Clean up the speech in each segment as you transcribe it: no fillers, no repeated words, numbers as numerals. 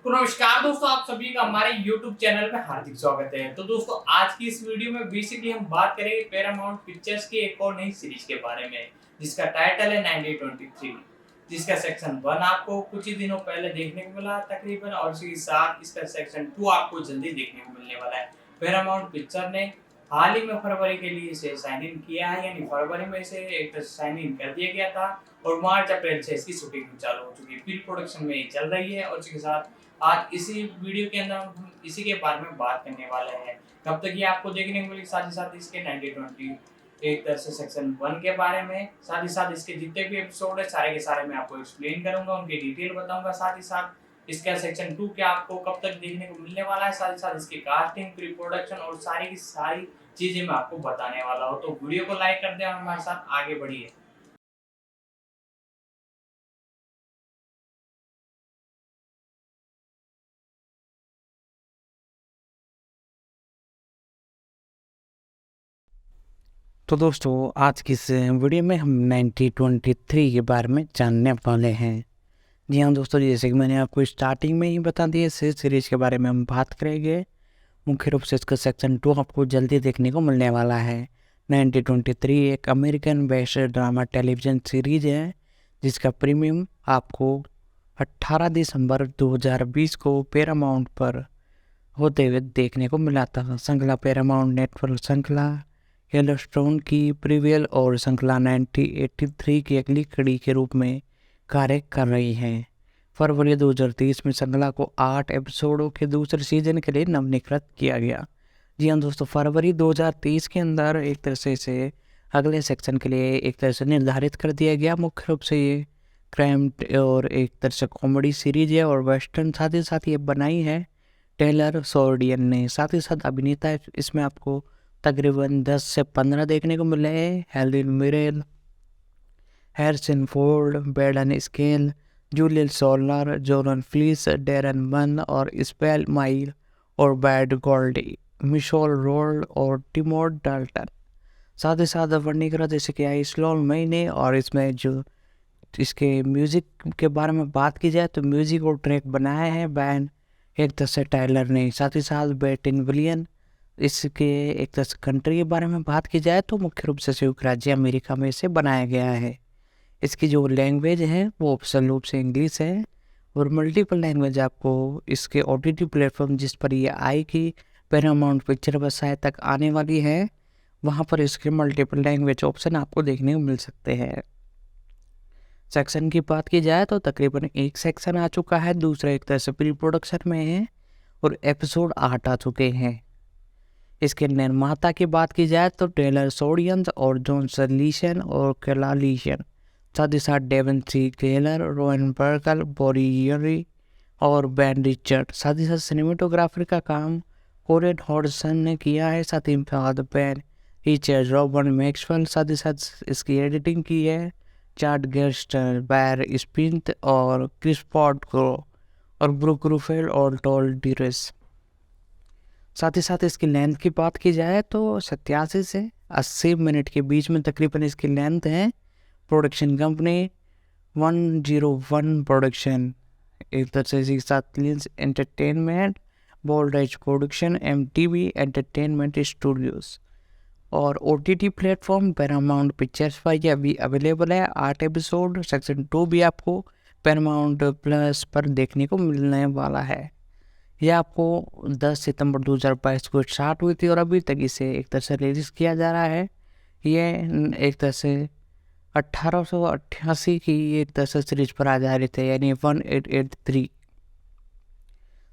तो नमस्कार दोस्तों, आप सभी का हमारे YouTube चैनल में हार्दिक स्वागत है। तो दोस्तों, आज की इस वीडियो में बेसिकली हम बात करेंगे पैरामाउंट पिक्चर्स की एक और नई सीरीज के बारे में, जिसका टाइटल है 1923, जिसका सेक्शन 1 आपको कुछ ही दिनों पहले देखने को मिला तकरीबन, और इसी के साथ इसका सेक्शन 2 आपको जल्दी देखने को मिलने वाला है। पैरामाउंट पिक्चर ने हाल ही में फरवरी के लिए इसे साइन इन किया है, यानी फरवरी में इसे एक तरह से साइन इन कर दिया गया था और मार्च अप्रैल से इसकी शूटिंग चालू हो चुकी है। प्री प्रोडक्शन में ये चल रही है और इसके साथ आज इसी वीडियो के अंदर हम इसी के बारे में बात करने वाले हैं। कब तक ये आपको देखने को मिलेगी, साथ ही साथ इसके 1920 एक तरह से सेक्शन 1 के बारे में, साथ ही साथ इसके जितने भी एपिसोड है सारे के सारे मैं आपको एक्सप्लेन करूंगा, उनकी डिटेल बताऊंगा। साथ ही साथ इसका सेक्शन 2 क्या आपको कब तक देखने को मिलने वाला है, साथ ही साथ इसकी कास्टिंग, प्री प्रोडक्शन और सारी की सारी चीजें मैं आपको बताने वाला हूँ। तो वीडियो को लाइक कर दें और हमारे साथ आगे बढ़िए। तो दोस्तों, आज की इस वीडियो में हम 1923 के बारे में जानने वाले हैं। जी हाँ दोस्तों, जैसे कि मैंने आपको स्टार्टिंग में ही बता दिया, इस सीरीज़ के बारे में हम बात करेंगे। मुख्य रूप से इसका सेक्शन 2 आपको जल्दी देखने को मिलने वाला है। 1923 एक American based drama television series है, जिसका प्रीमियम आपको 18 दिसंबर 2020 को पैरामाउंट पर होते हुए देखने को मिला था। श्रृंखला पैरामाउंट नेटवर्क श्रृंखला येलोस्टोन की प्रीक्वल और श्रृंखला 1983 की अगली कड़ी के रूप में कार्य कर रही है। फरवरी 2030 में श्रृंखला को 8 एपिसोडों के दूसरे सीजन के लिए नवीनीकृत किया गया। जी हाँ दोस्तों, फरवरी 2030 के अंदर एक तरह से इसे अगले सेक्शन के लिए एक तरह से निर्धारित कर दिया गया। मुख्य रूप से ये क्राइम और एक तरह से कॉमेडी सीरीज है और वेस्टर्न, साथ ही साथ ये बनाई है टेलर सोर्डियन ने। साथ ही साथ अभिनेता इसमें आपको तकरीबन 10 से 15 देखने को मिले हैं। हेलेन मिरेल, हैरिसन फोर्ड, बेडन स्केल, जूलियन सोलर, जोरन फ्लीस, डेरन मन और स्पेल माइल और बैड गोल्डी, मिशोल रोल और टिमोर डाल्टन। साथ ही साथ वर्णिकरा जैसे कि आई स्लोन महीने। और इसमें जो इसके म्यूज़िक के बारे में बात की जाए तो म्यूज़िक और ट्रैक बनाया है बैंड एक तरह से टाइलर ने। साथ ही साथ बेटिन विलियन। इसके एक तरह से कंट्री के बारे में बात की जाए तो मुख्य रूप से संयुक्त राज्य अमेरिका में इसे बनाया गया है। इसकी जो लैंग्वेज है वो ऑप्शनल रूप से इंग्लिश है और मल्टीपल लैंग्वेज आपको इसके OTT प्लेटफॉर्म जिस पर ये आएगी, पैरामाउंट पिक्चर वेबसाइट तक आने वाली है, वहाँ पर इसके मल्टीपल लैंग्वेज ऑप्शन आपको देखने को मिल सकते हैं। सेक्शन की बात की जाए तो तकरीबन एक सेक्शन आ चुका है, दूसरा एक तरह से प्री प्रोडक्शन में है और एपिसोड 8 आ चुके हैं। इसके निर्माता की बात की जाए तो टेलर सोडियन और जॉनसन लीशन और केला लीशन, साथ ही साथ डेवन सी केलर, रोहन बर्कल, बोरी और बैन रिचर्ड। साथ ही साथ सिनेमेटोग्राफर का काम कोरेन हॉडसन ने किया है। साथ ही साथ बैन रिचर्ड, रॉबर्ट मैक्सवेल। साथ ही साथ इसकी एडिटिंग की है चार्ट गेस्टर, बैर स्पिंथ और क्रिस पॉट को और ब्रुक रूफेल और टॉल डिरेस। साथ ही साथ इसकी लेंथ की बात की जाए तो 87 से 80 मिनट के बीच में तकरीबन इसकी लेंथ है। प्रोडक्शन कंपनी 101 प्रोडक्शन, एक तरह से इसके साथ लिंस एंटरटेनमेंट, बोल्ड एज प्रोडक्शन, MTV एंटरटेनमेंट स्टूडियोज और OTT प्लेटफॉर्म पैरामाउंट पिक्चर्स पर यह अभी अवेलेबल है। 8 एपिसोड, सेक्शन 2 भी आपको पैरामाउंट प्लस पर देखने को मिलने वाला है। यह आपको 10 सितंबर 2022 को स्टार्ट हुई थी और अभी तक इसे एक तरह से रिलीज़ किया जा रहा है। ये एक तरह से 1888 की एक तरह से सीरीज पर आधारित है, यानी 1883।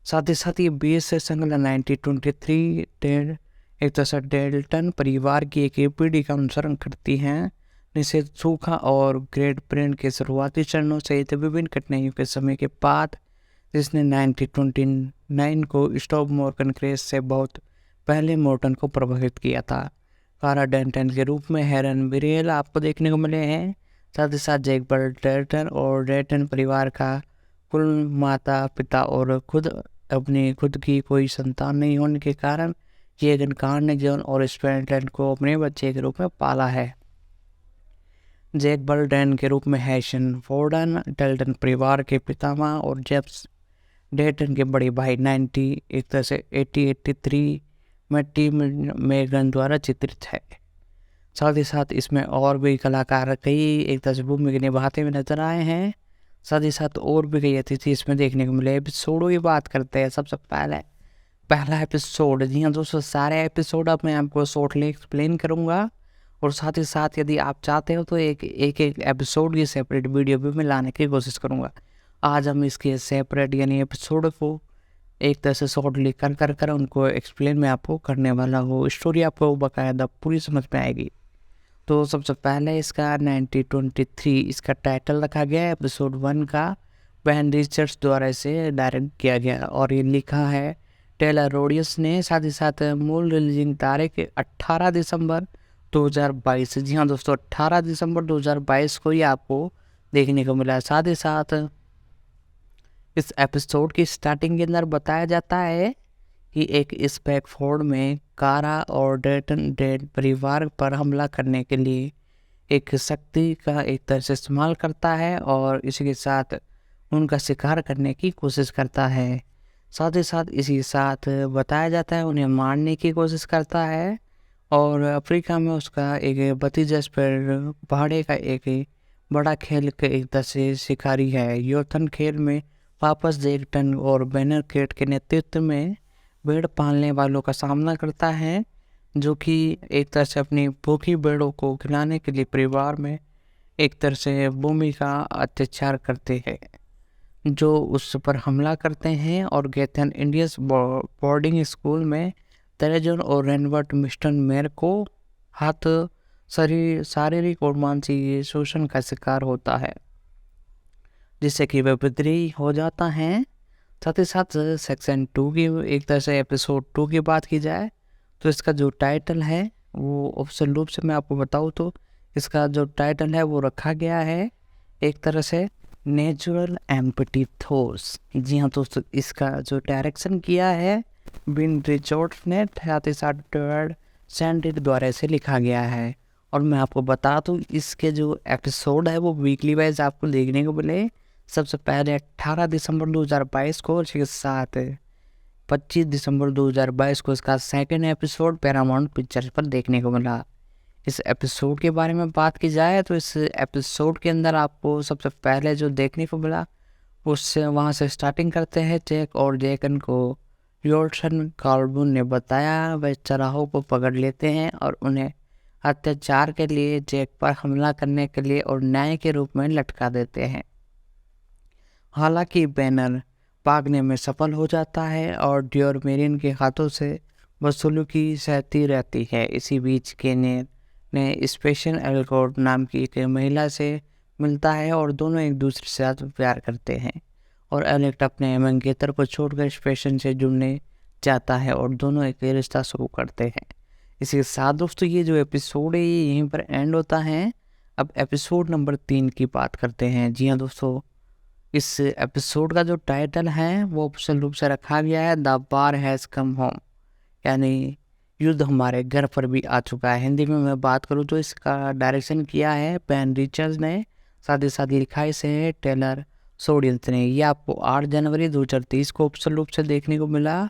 साथ ही साथ ये बेस से श्रृंखला 1923 एक तरह से डेल्टन परिवार की एक पीढ़ी का अनुसरण करती हैं, जिसे सूखा और ग्रेट ब्रेन के शुरुआती चरणों सहित विभिन्न कठिनाइयों के समय के बाद, जिसने 1929 को स्टॉप मॉर्गन क्रेज से बहुत पहले मॉर्टन को प्रभावित किया था। कारा डेंटन के रूप में हेरन मिरेल आपको देखने को मिले हैं। साथ ही साथ जैक डेल्टन और डेल्टन परिवार का कुल माता पिता और खुद की कोई संतान नहीं होने के कारण जेगन कार ने जॉन और स्पेंटन को अपने बच्चे के रूप में पाला है। जैक बर्डन के रूप में हैशन फोर्डन डेल्टन परिवार के पितामह और जेम्स डेटन के बड़े भाई 90 एक तरह से 80-83 में टीम मेगन द्वारा चित्रित है। साथ ही साथ इसमें और भी कलाकार कई एक तरह से भूमिका निभाते हुए नजर आए हैं। साथ ही साथ और भी कई अतिथि इसमें देखने को मिले। एपिसोडों की बात करते हैं। सबसे पहला एपिसोड, जी हाँ दोस्तों, सारे एपिसोड अब मैं आपको शॉर्टली एक्सप्लेन करूँगा और साथ ही साथ यदि आप चाहते हो तो एक एपिसोड की सेपरेट वीडियो भी मैं लाने की कोशिश करूँगा। आज हम इसके सेपरेट यानी एपिसोड को एक तरह से शॉर्टली कर उनको एक्सप्लेन मैं आपको करने वाला हूँ। स्टोरी आपको बाकायदा पूरी समझ में आएगी। तो सबसे पहले इसका 1923 इसका टाइटल रखा गया है। एपिसोड 1 का बेन रिचर्ड्स द्वारा इसे डायरेक्ट किया गया और ये लिखा है टेलर रोडियस ने। साथ ही साथ मूल रिलीजिंग तारीख 18 दिसंबर 2022। जी हाँ दोस्तों, 18 दिसंबर 2022 को ही आपको देखने को मिला। साथ ही साथ इस एपिसोड की स्टार्टिंग के अंदर बताया जाता है कि एक स्पैकफोर्ड में कारा और डेड परिवार पर हमला करने के लिए एक शक्ति का एक तरह से इस्तेमाल करता है और इसी के साथ उनका शिकार करने की कोशिश करता है। साथ ही साथ इसी साथ बताया जाता है उन्हें मारने की कोशिश करता है और अफ्रीका में उसका एक भतीजा पर पहाड़े का एक बड़ा खेल के एक तरह से शिकारी है। योथन खेल में वापस डेटन और बैनर केट के नेतृत्व में भेड़ पालने वालों का सामना करता है जो कि एक तरह से अपनी भूखी भेड़ों को खिलाने के लिए परिवार में एक तरह से भूमि का अत्याचार करते हैं जो उस पर हमला करते हैं और गेथन इंडियंस बोर्डिंग स्कूल में तेरेजन और रेनवर्ट मिस्टर मेयर को हाथ शारीरिक और मानसिक शोषण का शिकार होता है जिससे कि वह विद्रोही हो जाता है। साथ ही साथ सेक्शन 2 की एक तरह से एपिसोड 2 की बात की जाए तो इसका जो टाइटल है वो ऑप्शन रूप से मैं आपको बताऊँ तो इसका जो टाइटल है वो रखा गया है एक तरह से नेचुरल एम्पटी थॉट्स। जी हाँ दोस्तों, इसका जो डायरेक्शन किया है बिन रिचर्ड्स ने, साथ ही साथ टर्ड सैंडिड द्वारा इसे लिखा गया है। और मैं आपको बता दूँ इसके जो एपिसोड है वो वीकली वाइज आपको देखने को मिले। सबसे पहले 18 दिसंबर 2022 को और इसके साथ 25 दिसंबर 2022 को इसका सेकंड एपिसोड पैरामाउंट पिक्चर्स पर देखने को मिला। इस एपिसोड के बारे में बात की जाए तो इस एपिसोड के अंदर आपको सबसे पहले जो देखने को मिला उससे वहाँ से स्टार्टिंग करते हैं। जैक और जैकन को योल्सन कार्बन ने बताया, वह चराहों को पकड़ लेते हैं और उन्हें अत्याचार के लिए जैक पर हमला करने के लिए और न्याय के रूप में लटका देते हैं। हालांकि बैनर भागने में सफल हो जाता है और ड्योर मेरिन के हाथों से वसूली सहती रहती है। इसी बीच केनेर ने स्पेशल एल्कोट नाम की एक महिला से मिलता है और दोनों एक दूसरे से साथ प्यार करते हैं और एलेक्ट अपने मंगेतर को छोड़कर स्पेशल से जुड़ने जाता है और दोनों एक रिश्ता शुरू करते हैं। इसी के साथ दोस्तों ये जो एपिसोड है ये यहीं पर एंड होता है। अब एपिसोड नंबर 3 की बात करते हैं। जी हाँ दोस्तों, इस एपिसोड का जो टाइटल है वो ऑप्शन रूप से रखा गया है the bar has come home, यानी युद्ध हमारे घर पर भी आ चुका है। हिंदी में मैं बात करूँ तो इसका डायरेक्शन किया है बेन रिचर्ड्स ने, साथ ही साथ लिखा इसे है टेलर सोडियंस ने। ये आपको 8 जनवरी 2023 को ऑप्शन रूप से देखने को मिला।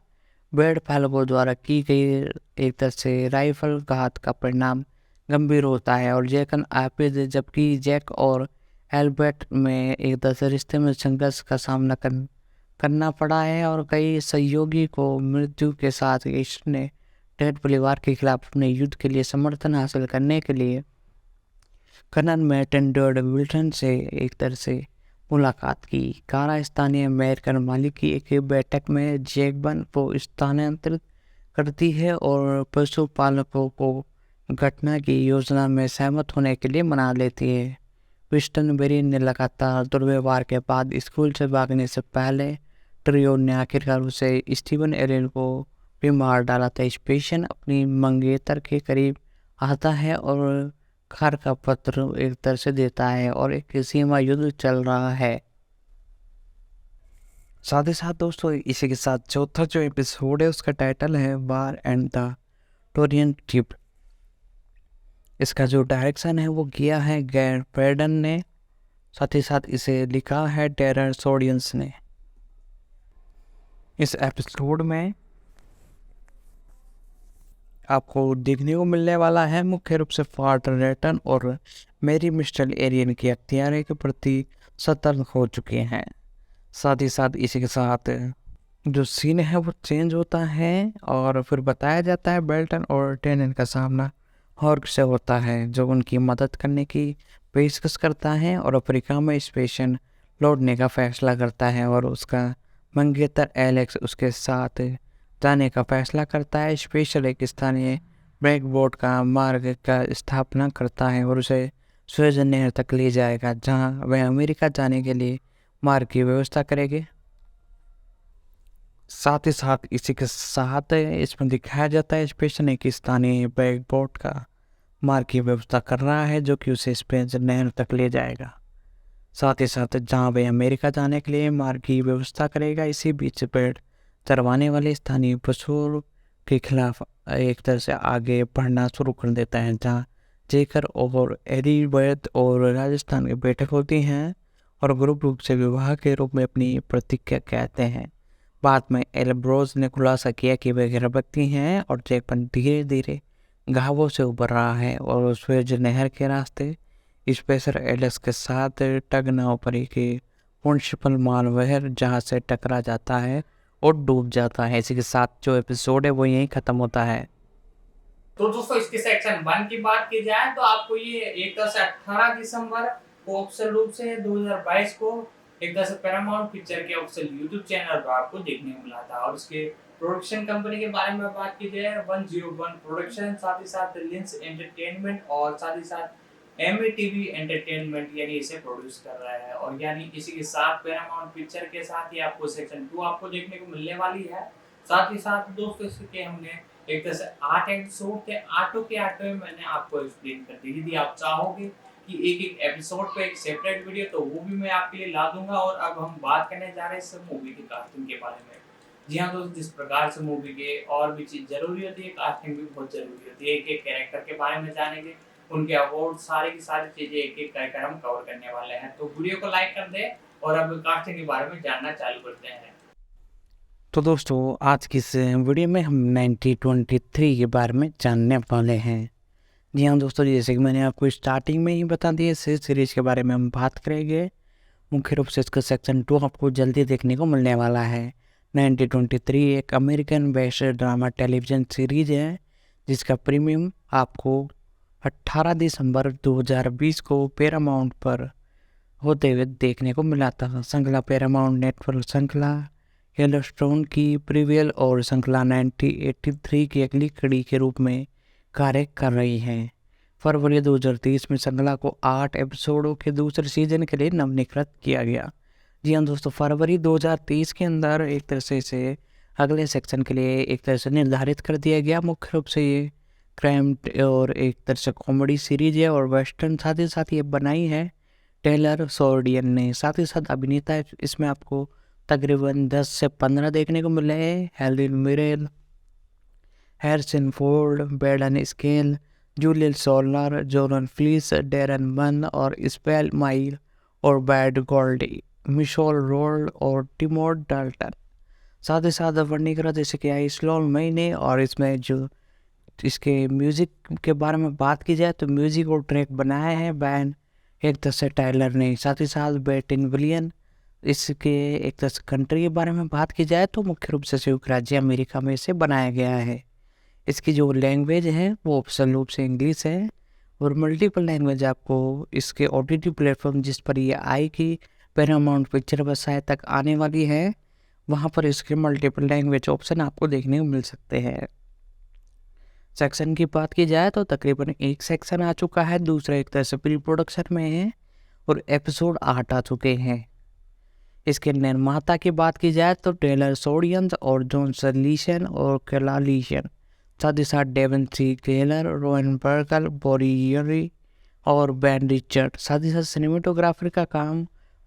बेड फैलबो द्वारा की गई एक तरह से राइफल घात का परिणाम गंभीर होता है और जैकन आपिद, जबकि जैक और एल्बर्ट में एक तरह से रिश्ते में संघर्ष का सामना करना पड़ा है और कई सहयोगी को मृत्यु के साथ इसने डेड परिवार के खिलाफ अपने युद्ध के लिए समर्थन हासिल करने के लिए कर्नल मैटन डर्ड विल्सन से एक तरह से मुलाकात की। कारा स्थानीय अमेरिकन मालिक की एक बैठक में जैकबन को स्थानांतरित करती है और पशुपालकों को घटना की योजना में सहमत होने के लिए मना लेती है। विस्टन बेरी ने लगातार दुर्व्यवहार के बाद स्कूल से भागने से पहले ट्रियो ने आखिरकार उसे स्टीवन एरिन को भी मार डाला था। स्पेशन अपनी मंगेतर के करीब आता है और घर का पत्र एक तरह से देता है और एक सीमा युद्ध चल रहा है। साथ ही साथ दोस्तों इसी के साथ चौथा जो एपिसोड है उसका टाइटल है वार एंड द टोरियन ट्रिप। इसका जो डायरेक्शन है वो किया है गैर पेडन ने, साथ ही साथ इसे लिखा है टेरर सोडियंस ने। इस एपिसोड में आपको देखने को मिलने वाला है मुख्य रूप से फाल्ट रेटन और मेरी मिस्टर एरियन के हत्यारे के प्रति सतर्क हो चुके हैं। साथ ही साथ इसी के साथ जो सीन है वो चेंज होता है और फिर बताया जाता है बेल्टन और टेनन का सामना हॉर्ग से होता है, जो उनकी मदद करने की पेशकश करता है और अफ्रीका में स्पेशन लौटने का फैसला करता है और उसका मंगेतर एलेक्स उसके साथ जाने का फैसला करता है। स्पेशल एक स्थानीय ब्रेक बोर्ड का मार्ग का स्थापना करता है और उसे स्वेज नहर तक ले जाएगा, जहां वह अमेरिका जाने के लिए मार्ग की व्यवस्था करेंगे। साथ ही साथ इसी के साथ इसमें दिखाया जाता है स्पेशन एक स्थानीय ब्रेक बोर्ड का मार्ग की व्यवस्था कर रहा है, जो कि उसे स्पेन नहर तक ले जाएगा। साथ ही साथ जहां वह अमेरिका जाने के लिए मार्ग की व्यवस्था करेगा, इसी बीच पेड़ चरवाने वाले स्थानीय पशुओं के खिलाफ एक तरह से आगे बढ़ना शुरू कर देता है, जहां जेकर और एलिबर्ट और राजस्थान की बैठक होती हैं और ग्रुप रूप से विवाह के रूप में अपनी प्रतिज्ञा कहते हैं। बाद में एल्ब्रोज ने खुलासा किया कि वे गर्भवती हैं और जैकपन धीरे धीरे घावों से उभर रहा है और स्वेज नहर के रास्ते स्पेशल एलेक्स के साथ टग नावपरी के प्रिंसिपल मालवहर जहाज से टकरा जाता है और डूब जाता है। इसी के साथ जो एपिसोड है वो यहीं खत्म होता है। तो दोस्तों इसके सेक्शन 1 की बात की जाए तो आपको ये एक तरह से 18 दिसंबर को ऑफिशियल रूप से 2022 को एक तरह से पैरामाउंट पिक्चर के ऑफिशियल यूट्यूब चैनल पर आपको देखने को मिला था। और इसके प्रोडक्शन कंपनी के बारे में बात की जाए 101 प्रोडक्शन, साथ ही साथ लिंस एंटरटेनमेंट और साथ ही साथ एमटीवी एंटरटेनमेंट यानी इसे प्रोड्यूस कर रहा है। और यानी इसी के साथ पैरामाउंट पिक्चर के साथ ही आपको सेक्शन 2 आपको देखने को मिलने वाली है। साथ ही साथ दोस्तों इसके हमने एक तरह से 8 एपिसोड थे, आठों के आठों में मैंने आपको एक्सप्लेन कर दी। यदि आप चाहोगे कि एक एक एपिसोड पे एक सेपरेट वीडियो तो वो भी मैं आपके लिए ला दूंगा। और अब हम बात करने जा रहे हैं इस मूवी की कास्टिंग के बारे में। जी हाँ दोस्तों, जिस प्रकार से मूवी के और भी चीज़ जरूरी होती है, कास्टिंग भी बहुत जरूरी होती है। एक एक कैरेक्टर के बारे में जानेंगे, उनके अवार्ड, सारी की सारी चीज़ें एक एक कर हम कवर करने वाले हैं। तो वीडियो को लाइक कर दें और अब कास्टिंग के बारे में जानना चालू करते हैं। तो दोस्तों आज की इस वीडियो में हम 1923 के बारे में जानने वाले हैं। जी हाँ दोस्तों, जैसे कि मैंने आपको स्टार्टिंग में ही बता दिया, इस सीरीज के बारे में हम बात करेंगे। मुख्य रूप से इसका सेक्शन 2 आपको जल्दी देखने को मिलने वाला है। 1923 एक American based drama television series है, जिसका प्रीमियम आपको 18 दिसंबर 2020 को पैरामाउंट पर होते हुए देखने को मिला था। श्रृंखला पैरामाउंट नेटवर्क श्रृंखला येलोस्टोन की प्रीवियल और श्रृंखला 1983 की अगली कड़ी के रूप में कार्य कर रही है। फरवरी 2030 में श्रृंखला को 8 एपिसोडों के दूसरे सीजन के लिए नवनीकृत किया गया। जी हाँ दोस्तों, फरवरी 2030 के अंदर एक तरह से इसे अगले सेक्शन के लिए एक तरह से निर्धारित कर दिया गया। मुख्य रूप से ये क्राइम और एक तरह से कॉमेडी सीरीज है और वेस्टर्न, साथ ही साथ ये बनाई है टेलर सोर्डियन ने। साथ ही साथ अभिनेता इसमें आपको तकरीबन 10 से 15 देखने को मिले हैं। हेलेन मिरेल, हैरिसन फोर्ड, बेडन स्केल, जूलियन सोलर, जोरन फ्लीस, डेरन मन और स्पेल माइल और बैड गोल्डी, मिशोल रोल और टिमोर डाल्टन। साथ ही साथ वर्णिकरा जैसे कि आई स्लोन महीने। और इसमें जो इसके म्यूज़िक के बारे में बात की जाए तो म्यूज़िक और ट्रैक बनाया है बैन एक तरह से टाइलर ने। साथ ही साथ बेटिन विलियन। इसके एक तरह से कंट्री के बारे में बात की जाए तो मुख्य रूप से संयुक्त राज्य अमेरिका में इसे बनाया गया है। इसकी जो लैंग्वेज है वो ऑप्शनल रूप से इंग्लिश है और मल्टीपल लैंग्वेज आपको इसके OTT प्लेटफॉर्म जिस पर ये आएगी, पैरामाउंट पिक्चर व्यवसाय तक आने वाली है, वहाँ पर इसके मल्टीपल लैंग्वेज ऑप्शन आपको देखने को मिल सकते हैं। सेक्शन की बात की जाए तो तकरीबन एक सेक्शन आ चुका है, दूसरा एक तरह से प्री प्रोडक्शन में है और एपिसोड 8 आ चुके हैं। इसके निर्माता की बात की जाए तो टेलर सोडियन और जॉनसन लीशन और केला लीशन, साथ ही साथ डेवन सी केलर, रोहन बर्गल, बोरी और बैन रिचर्ड। साथ ही साथ सिनेमेटोग्राफर का काम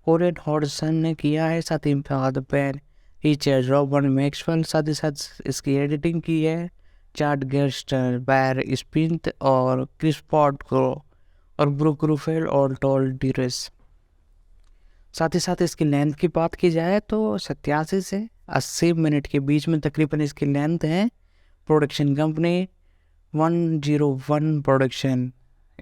कोरेन हॉडसन ने किया है। साथ ही साथ बैन रिचर्ड, रॉबर्ट मैक्सवेल। साथ ही साथ इसकी एडिटिंग की है चार्ट गेस्टर, बैर स्पिंथ और क्रिस पॉट को और ब्रुक रूफेल और टॉल डिरेस। साथ ही साथ इसकी लेंथ की बात की जाए तो 87 से 80 मिनट के बीच में तकरीबन इसकी लेंथ है। प्रोडक्शन कंपनी 101 प्रोडक्शन,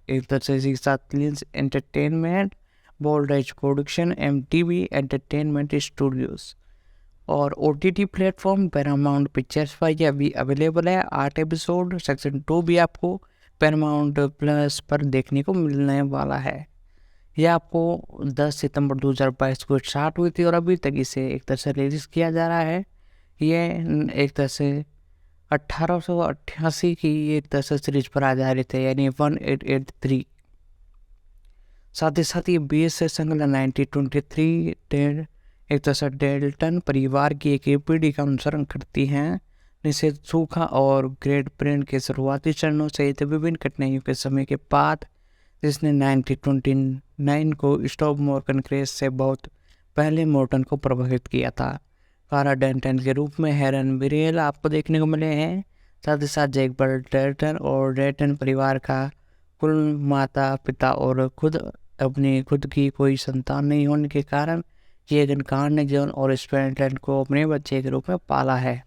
एक तरह से इसके साथ लिंस एंटरटेनमेंट, बोल्ड एज प्रोडक्शन, MTV एंटरटेनमेंट स्टूडियोज। और OTT प्लेटफॉर्म पैरामाउंट पिक्चर्स पर ये अभी अवेलेबल है। 8 एपिसोड, सेक्शन 2 भी आपको पैरामाउंट प्लस पर देखने को मिलने वाला है। यह आपको 10 सितंबर 2022 को स्टार्ट हुई थी और अभी तक इसे एक तरह से रिलीज किया जा रहा है। ये एक तरह से 1888 की एक तरह से सीरीज पर आधारित है, यानी 1883। साथ ही साथ ये BSS संगला 1923 एक तरह से डेल्टन परिवार की एक पीढ़ी का अनुसरण करती हैं, जिसे सूखा और ग्रेट ब्रेन के शुरुआती चरणों से विभिन्न कठिनाइयों के समय के बाद जिसने 1929 को स्टॉप मॉर्गन क्रेज से बहुत पहले मॉर्टन को प्रभावित किया था। कारा डेंटन के रूप में हेरन बिरेल आपको देखने को मिले हैं। साथ ही साथ जैक डेल्टन और डेल्टन परिवार का कुल माता पिता और खुद की कोई संतान नहीं होने के कारण केगन कार्नेगन और स्पेंटन को अपने बच्चे के रूप में पाला है।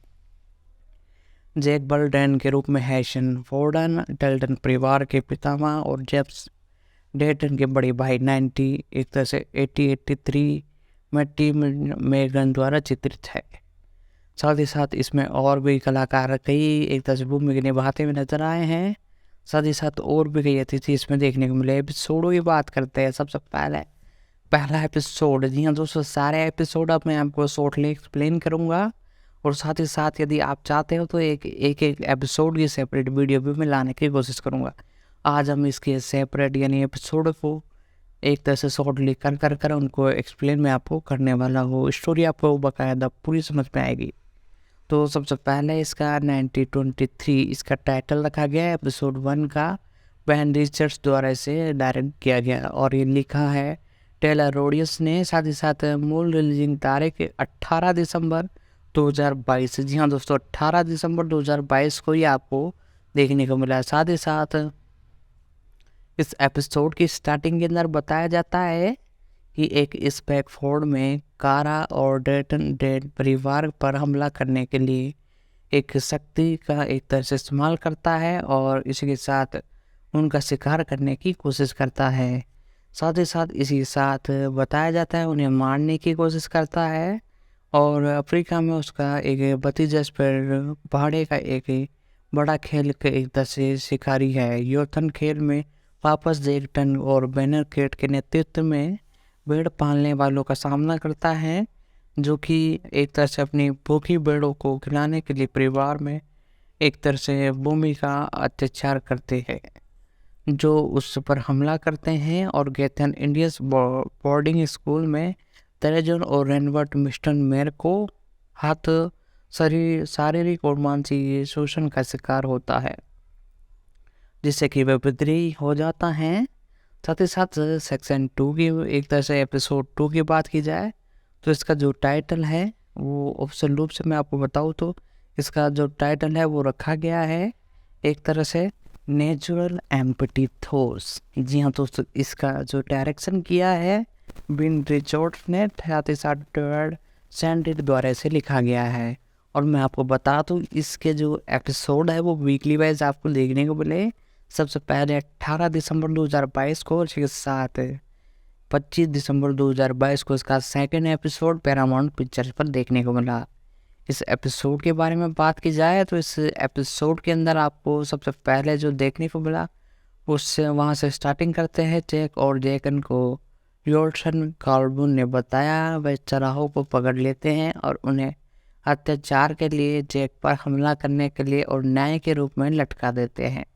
जैक बल्डन के रूप में हैशन फोर्डन डेल्टन परिवार के पितामह और जेम्स डेल्टन के बड़े भाई 1983 में टीम मेगन द्वारा चित्रित है। साथ ही साथ इसमें और भी कलाकार कई एक तरह से भूमिका निभाते हुए नजर आए हैं। साथ ही साथ और भी कई अतिथि इसमें देखने को मिले। एपिसोडों की बात करते हैं। सबसे पहला एपिसोड, जी हाँ दोस्तों, सारे एपिसोड अब मैं आपको शॉर्टली एक्सप्लेन करूँगा और साथ ही साथ यदि आप चाहते हो तो एक एपिसोड की सेपरेट वीडियो भी मैं लाने की कोशिश करूँगा। आज हम इसके सेपरेट यानी एपिसोड को एक तरह से शॉर्टली कर उनको एक्सप्लेन मैं आपको करने वाला हूँ। स्टोरी आपको बाकायदा पूरी समझ में आएगी। तो सबसे पहले इसका 1923 इसका टाइटल रखा गया है। एपिसोड 1 का बेन रिचर्ड्स द्वारा इसे डायरेक्ट किया गया और ये लिखा है टेलर रोडियस ने। साथ ही साथ मूल रिलीजिंग तारीख 18 दिसंबर 2022। जी हाँ दोस्तों, 18 दिसंबर 2022 को ही आपको देखने को मिला। साथ ही साथ इस एपिसोड की स्टार्टिंग के अंदर बताया जाता है कि एक स्पैकफोर्ड में कारा और डेड परिवार पर हमला करने के लिए एक शक्ति का एक तरह से इस्तेमाल करता है और इसी के साथ उनका शिकार करने की कोशिश करता है। साथ ही साथ इसी के साथ बताया जाता है उन्हें मारने की कोशिश करता है और अफ्रीका में उसका एक भतीजा पर पहाड़े का एक बड़ा खेल के एक तरह से शिकारी है। यूथन खेल में वापस जेक्टन और बैनर केट के नेतृत्व में भेड़ पालने वालों का सामना करता है, जो कि एक तरह से अपनी भूखी भेड़ों को खिलाने के लिए परिवार में एक तरह से भूमि का अत्याचार करते हैं, जो उस पर हमला करते हैं और गेथन इंडियंस बोर्डिंग स्कूल में तेरेजन और रेनवर्ट मिस्टर मेयर को हाथ शारीरिक और मानसिक शोषण का शिकार होता है, जिससे कि वह विद्रोही हो जाता है। साथ ही साथ सेक्शन 2 की एक तरह से एपिसोड 2 की बात की जाए तो इसका जो टाइटल है वो ऑप्शन रूप से मैं आपको बताऊँ तो इसका जो टाइटल है वो रखा गया है एक तरह से नेचुरल एम्पटी थॉट्स। जी हाँ दोस्तों, इसका जो डायरेक्शन किया है बिन रिचर्ड्स ने, साथ ही साथ टर्ड सैंडिड द्वारा इसे लिखा गया है। और मैं आपको बता दूँ इसके जो एपिसोड है वो वीकली वाइज आपको देखने को मिले। सबसे पहले 18 दिसंबर 2022 को, उसके साथ 25 दिसंबर 2022 को इसका सेकंड एपिसोड पैरामाउंट पिक्चर्स पर देखने को मिला। इस एपिसोड के बारे में बात की जाए तो इस एपिसोड के अंदर आपको सबसे पहले जो देखने को मिला उससे वहाँ से स्टार्टिंग करते हैं। जैक और जैकन को योल्सन कार्बन ने बताया, वह चराहों को पकड़ लेते हैं और उन्हें अत्याचार के लिए जैक पर हमला करने के लिए और न्याय के रूप में लटका देते हैं।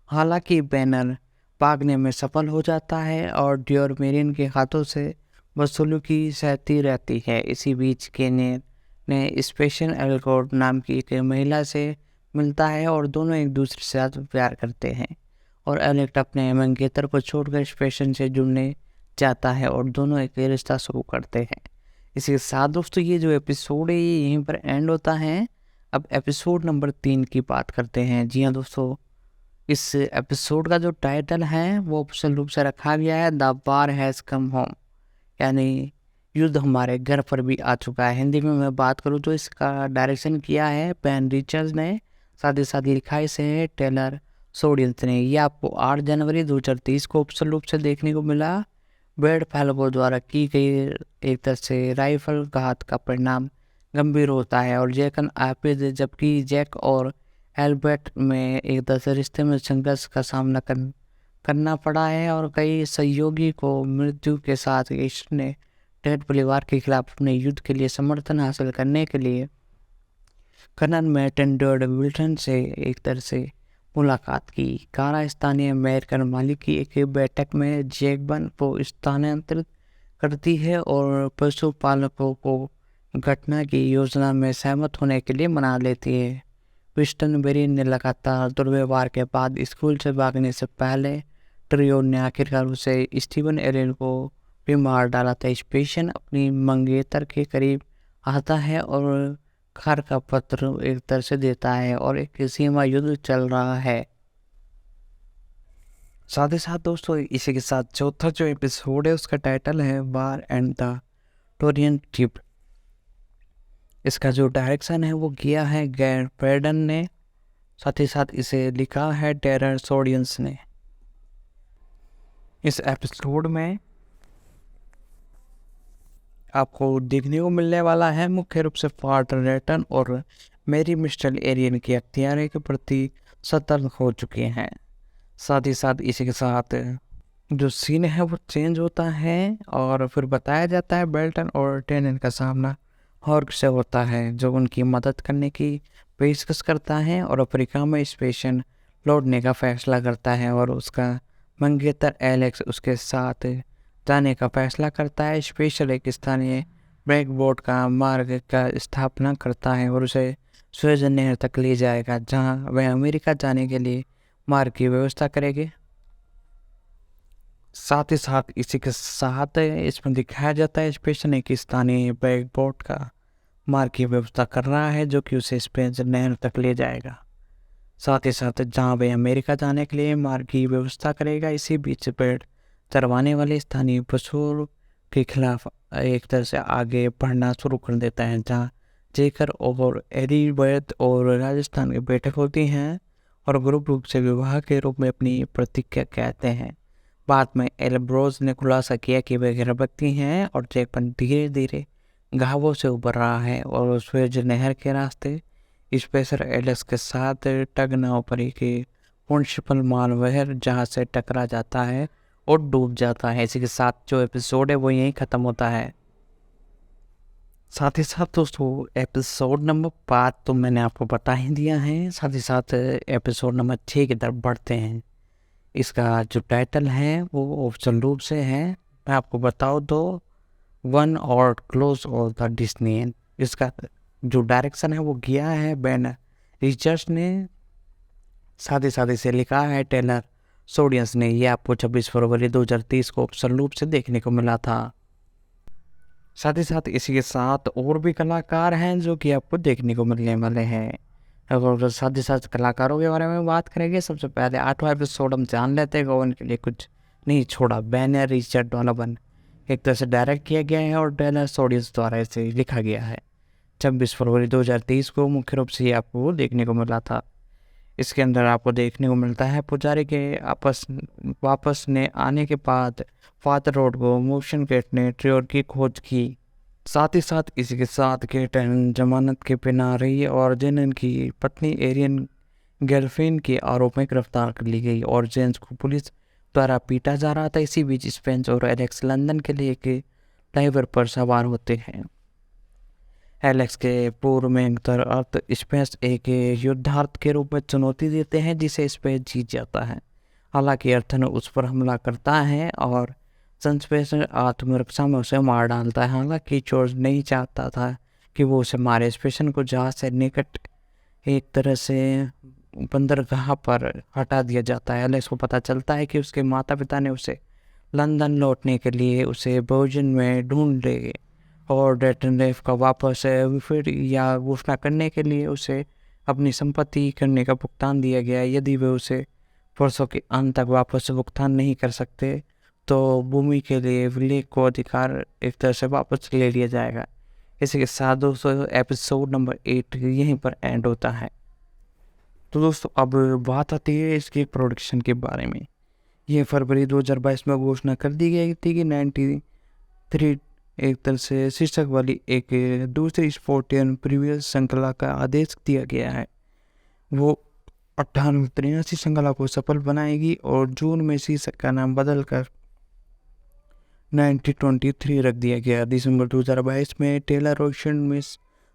हालांकि बैनर भागने में सफल हो जाता है और ड्योरमेरिन के हाथों से वसूली सहती रहती है। इसी बीच केनेर ने स्पेशल एल्कोट नाम की एक महिला से मिलता है और दोनों एक दूसरे से साथ प्यार करते हैं और एलेक्ट अपने मंगेतर को छोड़कर स्पेशल से जुड़ने जाता है और दोनों एक रिश्ता शुरू करते हैं। इसी के साथ दोस्तों ये जो एपिसोड है ये यहीं पर एंड होता है। अब एपिसोड नंबर 3 की बात करते हैं। जी हाँ दोस्तों, इस एपिसोड का जो टाइटल है वो ऑप्शन रूप से रखा गया है the bar has come home, यानी युद्ध हमारे घर पर भी आ चुका है। हिंदी में मैं बात करूँ तो इसका डायरेक्शन किया है बेन रिचर्ड्स ने, साथ ही साथ लिखा इसे है टेलर सोडियंस ने। ये आपको 8 जनवरी 2023 को ऑफिशियल रूप से देखने को मिला। बेड फैलबो द्वारा की गई एक तरह से राइफल घात का परिणाम गंभीर होता है और जैकन आपिस, जबकि जैक और एल्बर्ट में एक तरह से रिश्ते में संघर्ष का सामना करना पड़ा है और कई सहयोगी को मृत्यु के साथ इसने टेड परिवार के खिलाफ अपने युद्ध के लिए समर्थन हासिल करने के लिए कर्नल मैटेंडर्ड विल्सन से एक तरह से मुलाकात की। कारा स्थानीय अमेरिकन मालिक की एक बैठक में जैकबन को स्थानांतरित करती है और पशुपालकों को घटना की योजना में सहमत होने के लिए मना लेती है। पिस्टनबेरी ने लगातार दुर्व्यवहार के बाद स्कूल से भागने से पहले ट्रियो ने आखिरकार उसे स्टीवन एलन को भी मार डाला था। स्पेशन अपनी मंगेतर के करीब आता है और घर का पत्र एक तरह से देता है और एक सीमा युद्ध चल रहा है। साथ ही साथ दोस्तों इसी के साथ चौथा जो एपिसोड है उसका टाइटल है वार एंड द टोरियन ट्रिप। इसका जो डायरेक्शन है वो किया है गैर पेडन ने, साथ ही साथ इसे लिखा है टेरर सोडियंस ने। इस एपिसोड में आपको देखने को मिलने वाला है मुख्य रूप से फार्ट रेटन और मेरी मिस्टर एरियन की हत्यारे के प्रति सतर्क हो चुके हैं। साथ ही साथ इसी के साथ जो सीन है वो चेंज होता है और फिर बताया जाता है बेल्टन और टेनन का सामना हॉर्क से होता है, जो उनकी मदद करने की पेशकश करता है और अफ्रीका में स्पेशन लौटने का फैसला करता है और उसका मंगेतर एलेक्स उसके साथ जाने का फैसला करता है। स्पेशल एक स्थानीय ब्रेक बोर्ड का मार्ग का स्थापना करता है और उसे स्वेज नहर तक ले जाएगा, जहां वह अमेरिका जाने के लिए मार्ग की व्यवस्था करेंगे। साथ ही साथ इसी के साथ इसमें दिखाया जाता है स्पेशल एक स्थानीय ब्रेक बोर्ड का मार्ग की व्यवस्था कर रहा है, जो कि उसे स्वेज नहर तक ले जाएगा। साथ ही साथ जहां वह अमेरिका जाने के लिए मार्ग की व्यवस्था करेगा, इसी बीच पेड़ चरवाने वाले स्थानीय पशुओं के खिलाफ एक तरह से आगे बढ़ना शुरू कर देता है, जहाँ जेकर और एलिबर्ट और राजस्थान की बैठक होती हैं और ग्रुप रूप से विवाह के रूप में अपनी प्रतिज्ञा कहते हैं। बाद में एल्ब्रोज ने खुलासा किया कि वे गर्भवती हैं और जैकबन धीरे धीरे घावों से उबर रहा है और स्वेज नहर के रास्ते स्पेसर एलेक्स के साथ टग नाव पर एक म्युनिसिपल मालवहर जहाज से टकरा जाता है और डूब जाता है। इसी के साथ जो एपिसोड है वो यहीं ख़त्म होता है। साथ ही साथ दोस्तों एपिसोड नंबर 5 तो मैंने आपको बता ही दिया है। साथ ही साथ एपिसोड नंबर 6 की तरफ बढ़ते हैं। इसका जो टाइटल है वो ऑप्शन रूप से है, मैं आपको बताऊँ तो वन और क्लोज और द डिस्नी। इसका जो डायरेक्शन है वो किया है बेन रिचर्ड्स ने, साथ ही साथ इसे लिखा है टेलर सोडियंस ने। ये आपको 26 फरवरी 2023 को ऑप्शन रूप से देखने को मिला था। साथ ही साथ इसी के साथ और भी कलाकार हैं जो कि आपको देखने को मिलने वाले हैं। और साथ ही साथ कलाकारों के बारे में बात करेंगे। सबसे पहले 8वां एपिसोड हम जान लेते हैं। गोवन के लिए कुछ नहीं छोड़ा, बैनर रिचर्ड डोनोवन एक तरह से डायरेक्ट किया गया है और टेलर सोडियंस द्वारा इसे लिखा गया है। 26 फरवरी 2023 को मुख्य रूप से ये आपको देखने को मिला था। इसके अंदर आपको देखने को मिलता है पुजारी के वापस ने आने के बाद फादर रोड को मोशन केट ने ट्रियोर की खोज की। साथ ही साथ इसी के साथ केटन जमानत के बिना रही और जेन इनकी पत्नी एरियन गर्लफ्रेंड के आरोप में गिरफ्तार कर ली गई और जेम्स को पुलिस द्वारा पीटा जा रहा था। इसी बीच स्पेंस और एलेक्स लंदन के लिए एक ड्राइवर पर सवार होते हैं। एलेक्स के पूर्व में अर्थ स्पेस एक युद्धार्थ के रूप में चुनौती देते हैं, जिसे स्पेस जीत जाता है। हालांकि अर्थन उस पर हमला करता है और सनस्पेस आत्मरक्षा में उसे मार डालता है। हालांकि जॉर्ज नहीं चाहता था कि वो उसे मारे। स्पेशन को जहाज से निकट एक तरह से बंदरगाह पर हटा दिया जाता है। एलेक्स को पता चलता है कि उसके माता पिता ने उसे लंदन लौटने के लिए उसे बोर्जन में ढूंढ ले और डेटनलेफ का वापस फिर या घोषणा करने के लिए उसे अपनी संपत्ति करने का भुगतान दिया गया। यदि वे उसे वर्षों के अंत तक वापस भुगतान नहीं कर सकते तो भूमि के लिए विलेख को अधिकार एक तरह से वापस ले लिया जाएगा। इसी के साथ दोस्तों एपिसोड नंबर 8 यहीं पर एंड होता है। तो दोस्तों अब बात आती है इसके प्रोडक्शन के बारे में। ये फरवरी 2022 में घोषणा कर दी गई थी कि 93 एक तरह से शीर्षक वाली एक दूसरी स्पोर्टियन प्रीवियस श्रृंखला का आदेश दिया गया है। वो 1883 श्रृंखला को सफल बनाएगी और जून में शीर्षक का नाम बदलकर 1923 रख दिया गया। दिसंबर 2022 में टेलर रोशन में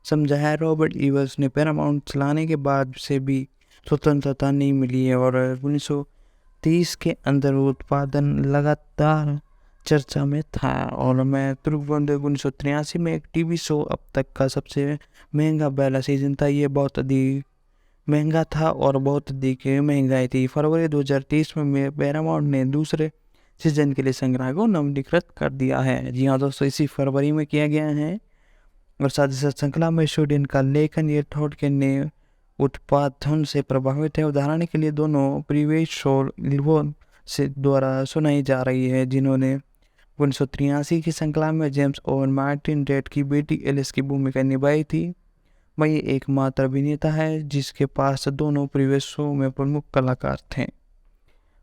समझाया रॉबर्ट इवर्स ने पैरामाउंट चलाने के बाद से भी स्वतंत्रता नहीं मिली है और 1930 के अंदर उत्पादन लगातार चर्चा में था। और मैं तुरुबंद 1983 में एक टीवी शो अब तक का सबसे महंगा पहला सीजन था। ये बहुत अधिक महंगा था और बहुत अधिक महंगाई थी। फरवरी 2030 में पैरामाउंट ने दूसरे सीजन के लिए संग्रह को नवीनीकृत कर दिया है। जी हाँ दोस्तों, इसी फरवरी में किया गया है। और साथ ही साथ श्रृंखला में स्टूडेंट का लेखन ये थॉट के नए उत्पादन से प्रभावित है। उदाहरण के लिए दोनों प्रीवियस शो लिवोन से द्वारा सुनाई जा रही है, जिन्होंने 1983 की श्रृंखला में जेम्स और मार्टिन डेट की बेटी एलिस की भूमिका निभाई थी। वही एकमात्र अभिनेता है जिसके पास दोनों प्रीवियस शो में प्रमुख कलाकार थे।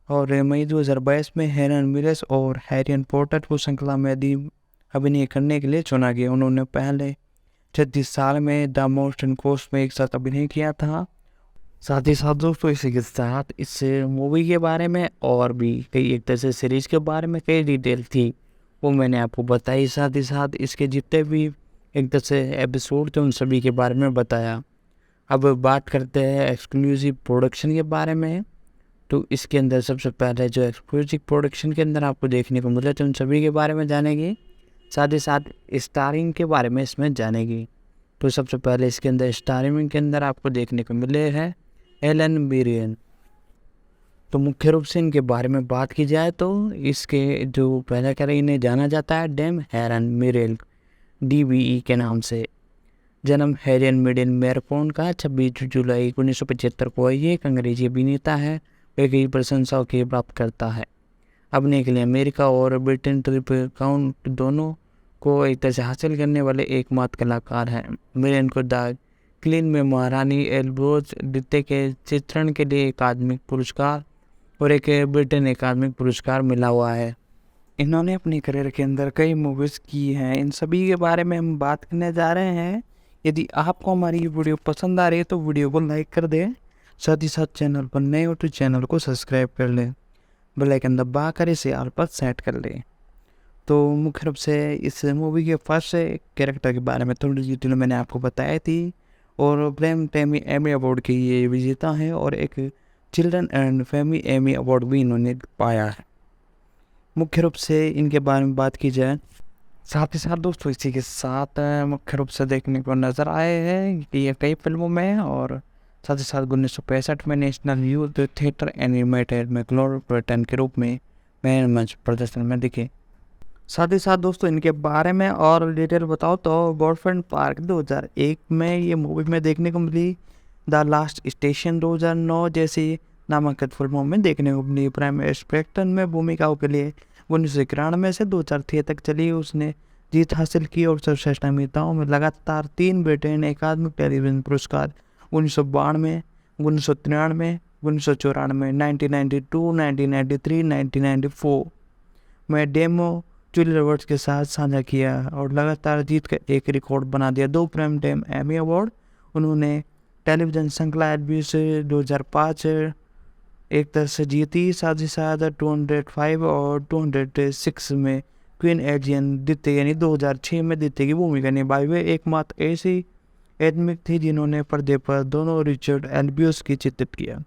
और मई 2022 में हेरन मिलेस और हैरियन पोर्टर को श्रृंखला में अभिनय करने के लिए चुना गया। उन्होंने पहले 36 साल में द मोस्टन कोस्ट में एक साथ अभिनय किया था। साथ ही साथ दोस्तों इसी के साथ इस मूवी के बारे में और भी कई एक तरह से सीरीज के बारे में कई डिटेल थी, वो मैंने आपको बताई। साथ ही साथ इसके जितने भी एक तरह से एपिसोड थे उन सभी के बारे में बताया। अब बात करते हैं एक्सक्लूसिव प्रोडक्शन के बारे में। तो इसके अंदर सबसे पहले जो एक्सक्लूसिव प्रोडक्शन के अंदर आपको देखने को मिले थे उन सभी के बारे में जानेंगे। साथ ही साथ स्टारिंग के बारे में इसमें जानेंगे। तो सबसे पहले इसके अंदर स्टारिंग के अंदर आपको देखने को मिले हैं एलन मिरियन। तो मुख्य रूप से इनके बारे में बात की जाए तो इसके जो पहले कैरेक्टर इन्हें जाना जाता है डेम हेरन मिरेल DBE के नाम से। जन्म हेरियन मिडिन मेरपोन का 26 जुलाई 1975 को। ये एक अंग्रेजी अभिनेता है, वे कई प्रशंसाओं के प्राप्त करता है। अभिनय के लिए अमेरिका और ब्रिटेन ट्रिप काउंट दोनों को एक तरह से हासिल करने वाले एकमात्र कलाकार हैं। मिरियन को द क्लीन में महारानी एलिजाबेथ द्वितीय के चित्रण के लिए अकादमिक पुरस्कार और एक ब्रिटेन अकादमिक पुरस्कार मिला हुआ है। इन्होंने अपनी करियर के अंदर कई मूवीज़ की हैं, इन सभी के बारे में हम बात करने जा रहे हैं। यदि आपको हमारी ये वीडियो पसंद आ रही है तो वीडियो को लाइक कर दें। साथ ही साथ चैनल पर नए हो तो चैनल को सब्सक्राइब कर लें, बेल आइकन दबा कर इसे ऑल पर सेट कर लें। तो मुख्य रूप से इस मूवी के फर्स्ट कैरेक्टर के बारे में थोड़ी डिटेल मैंने आपको बताई थी। और प्रेम टेमी एमी अवार्ड के ये विजेता हैं और एक children and family Emmy award भी इन्होंने पाया है। मुख्य रूप से इनके बारे में बात की जाए, साथ ही साथ दोस्तों इसी के साथ मुख्य रूप से देखने को नज़र आए हैं कि ये कई फिल्मों में और साथ ही साथ 1965 में नेशनल यूथ थिएटर एनिमेटेड में ग्लोरी ब्रिटेन के रूप में मेन मंच प्रदर्शन में दिखे। साथ ही साथ दोस्तों इनके बारे में और डिटेल बताओ तो बॉयफ्रेंड पार्क 2001 में ये मूवी में देखने को मिली। द लास्ट स्टेशन 2009 जैसी नामांकित फिल्मों में देखने को मिली। प्राइम स्पेक्ट्रम में भूमिकाओं के लिए 1991 से 2006 तक चली उसने जीत हासिल की और सर्वश्रेष्ठ अभिनेताओं में लगातार 3 ब्रिटेन अकादमिक टेलीविजन पुरस्कार 1992, 1993, 1994, 1992, 1993, 1994 में डेमो जूली रॉबर्ट्स के साथ साझा किया और लगातार जीत का एक रिकॉर्ड बना दिया। 2 प्राइम टाइम एमी अवार्ड उन्होंने टेलीविजन श्रृंखला एलबीएस 2005 एक तरह से जीती। साथ ही साथ 205 और 206 में क्वीन एडजियन द्वितीय यानी 2006 में द्वितीय की भूमिका निभाई। वे एकमात्र ऐसी एडमिक थी जिन्होंने पर्दे पर दोनों रिचर्ड एल्बियस की चित्रित किया।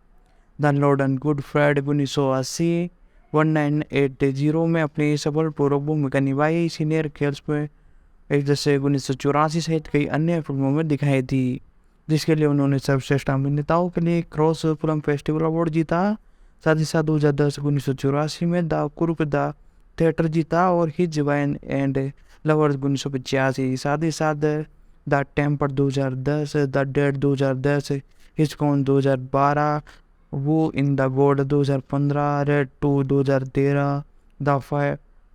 The Lord and good Friday 1980 1980 में अपनी सफलपूर्वक भूमिका निभाई। सीनियर खेल्स में एक जैसे 1984 सहित कई अन्य फिल्मों में दिखाई थी, जिसके लिए उन्होंने सर्वश्रेष्ठ अभिनेताओं के लिए क्रॉस फिल्म फेस्टिवल अवार्ड जीता। साथ ही साथ 2010 1984 में द कुरुक द थिएटर जीता और हिज वाइन एंड लवर्स 1985। साथ ही साथ the tempest 2010, the debt 2010, hitchcock 2012, वो in the gold 2015, red 2 2013, the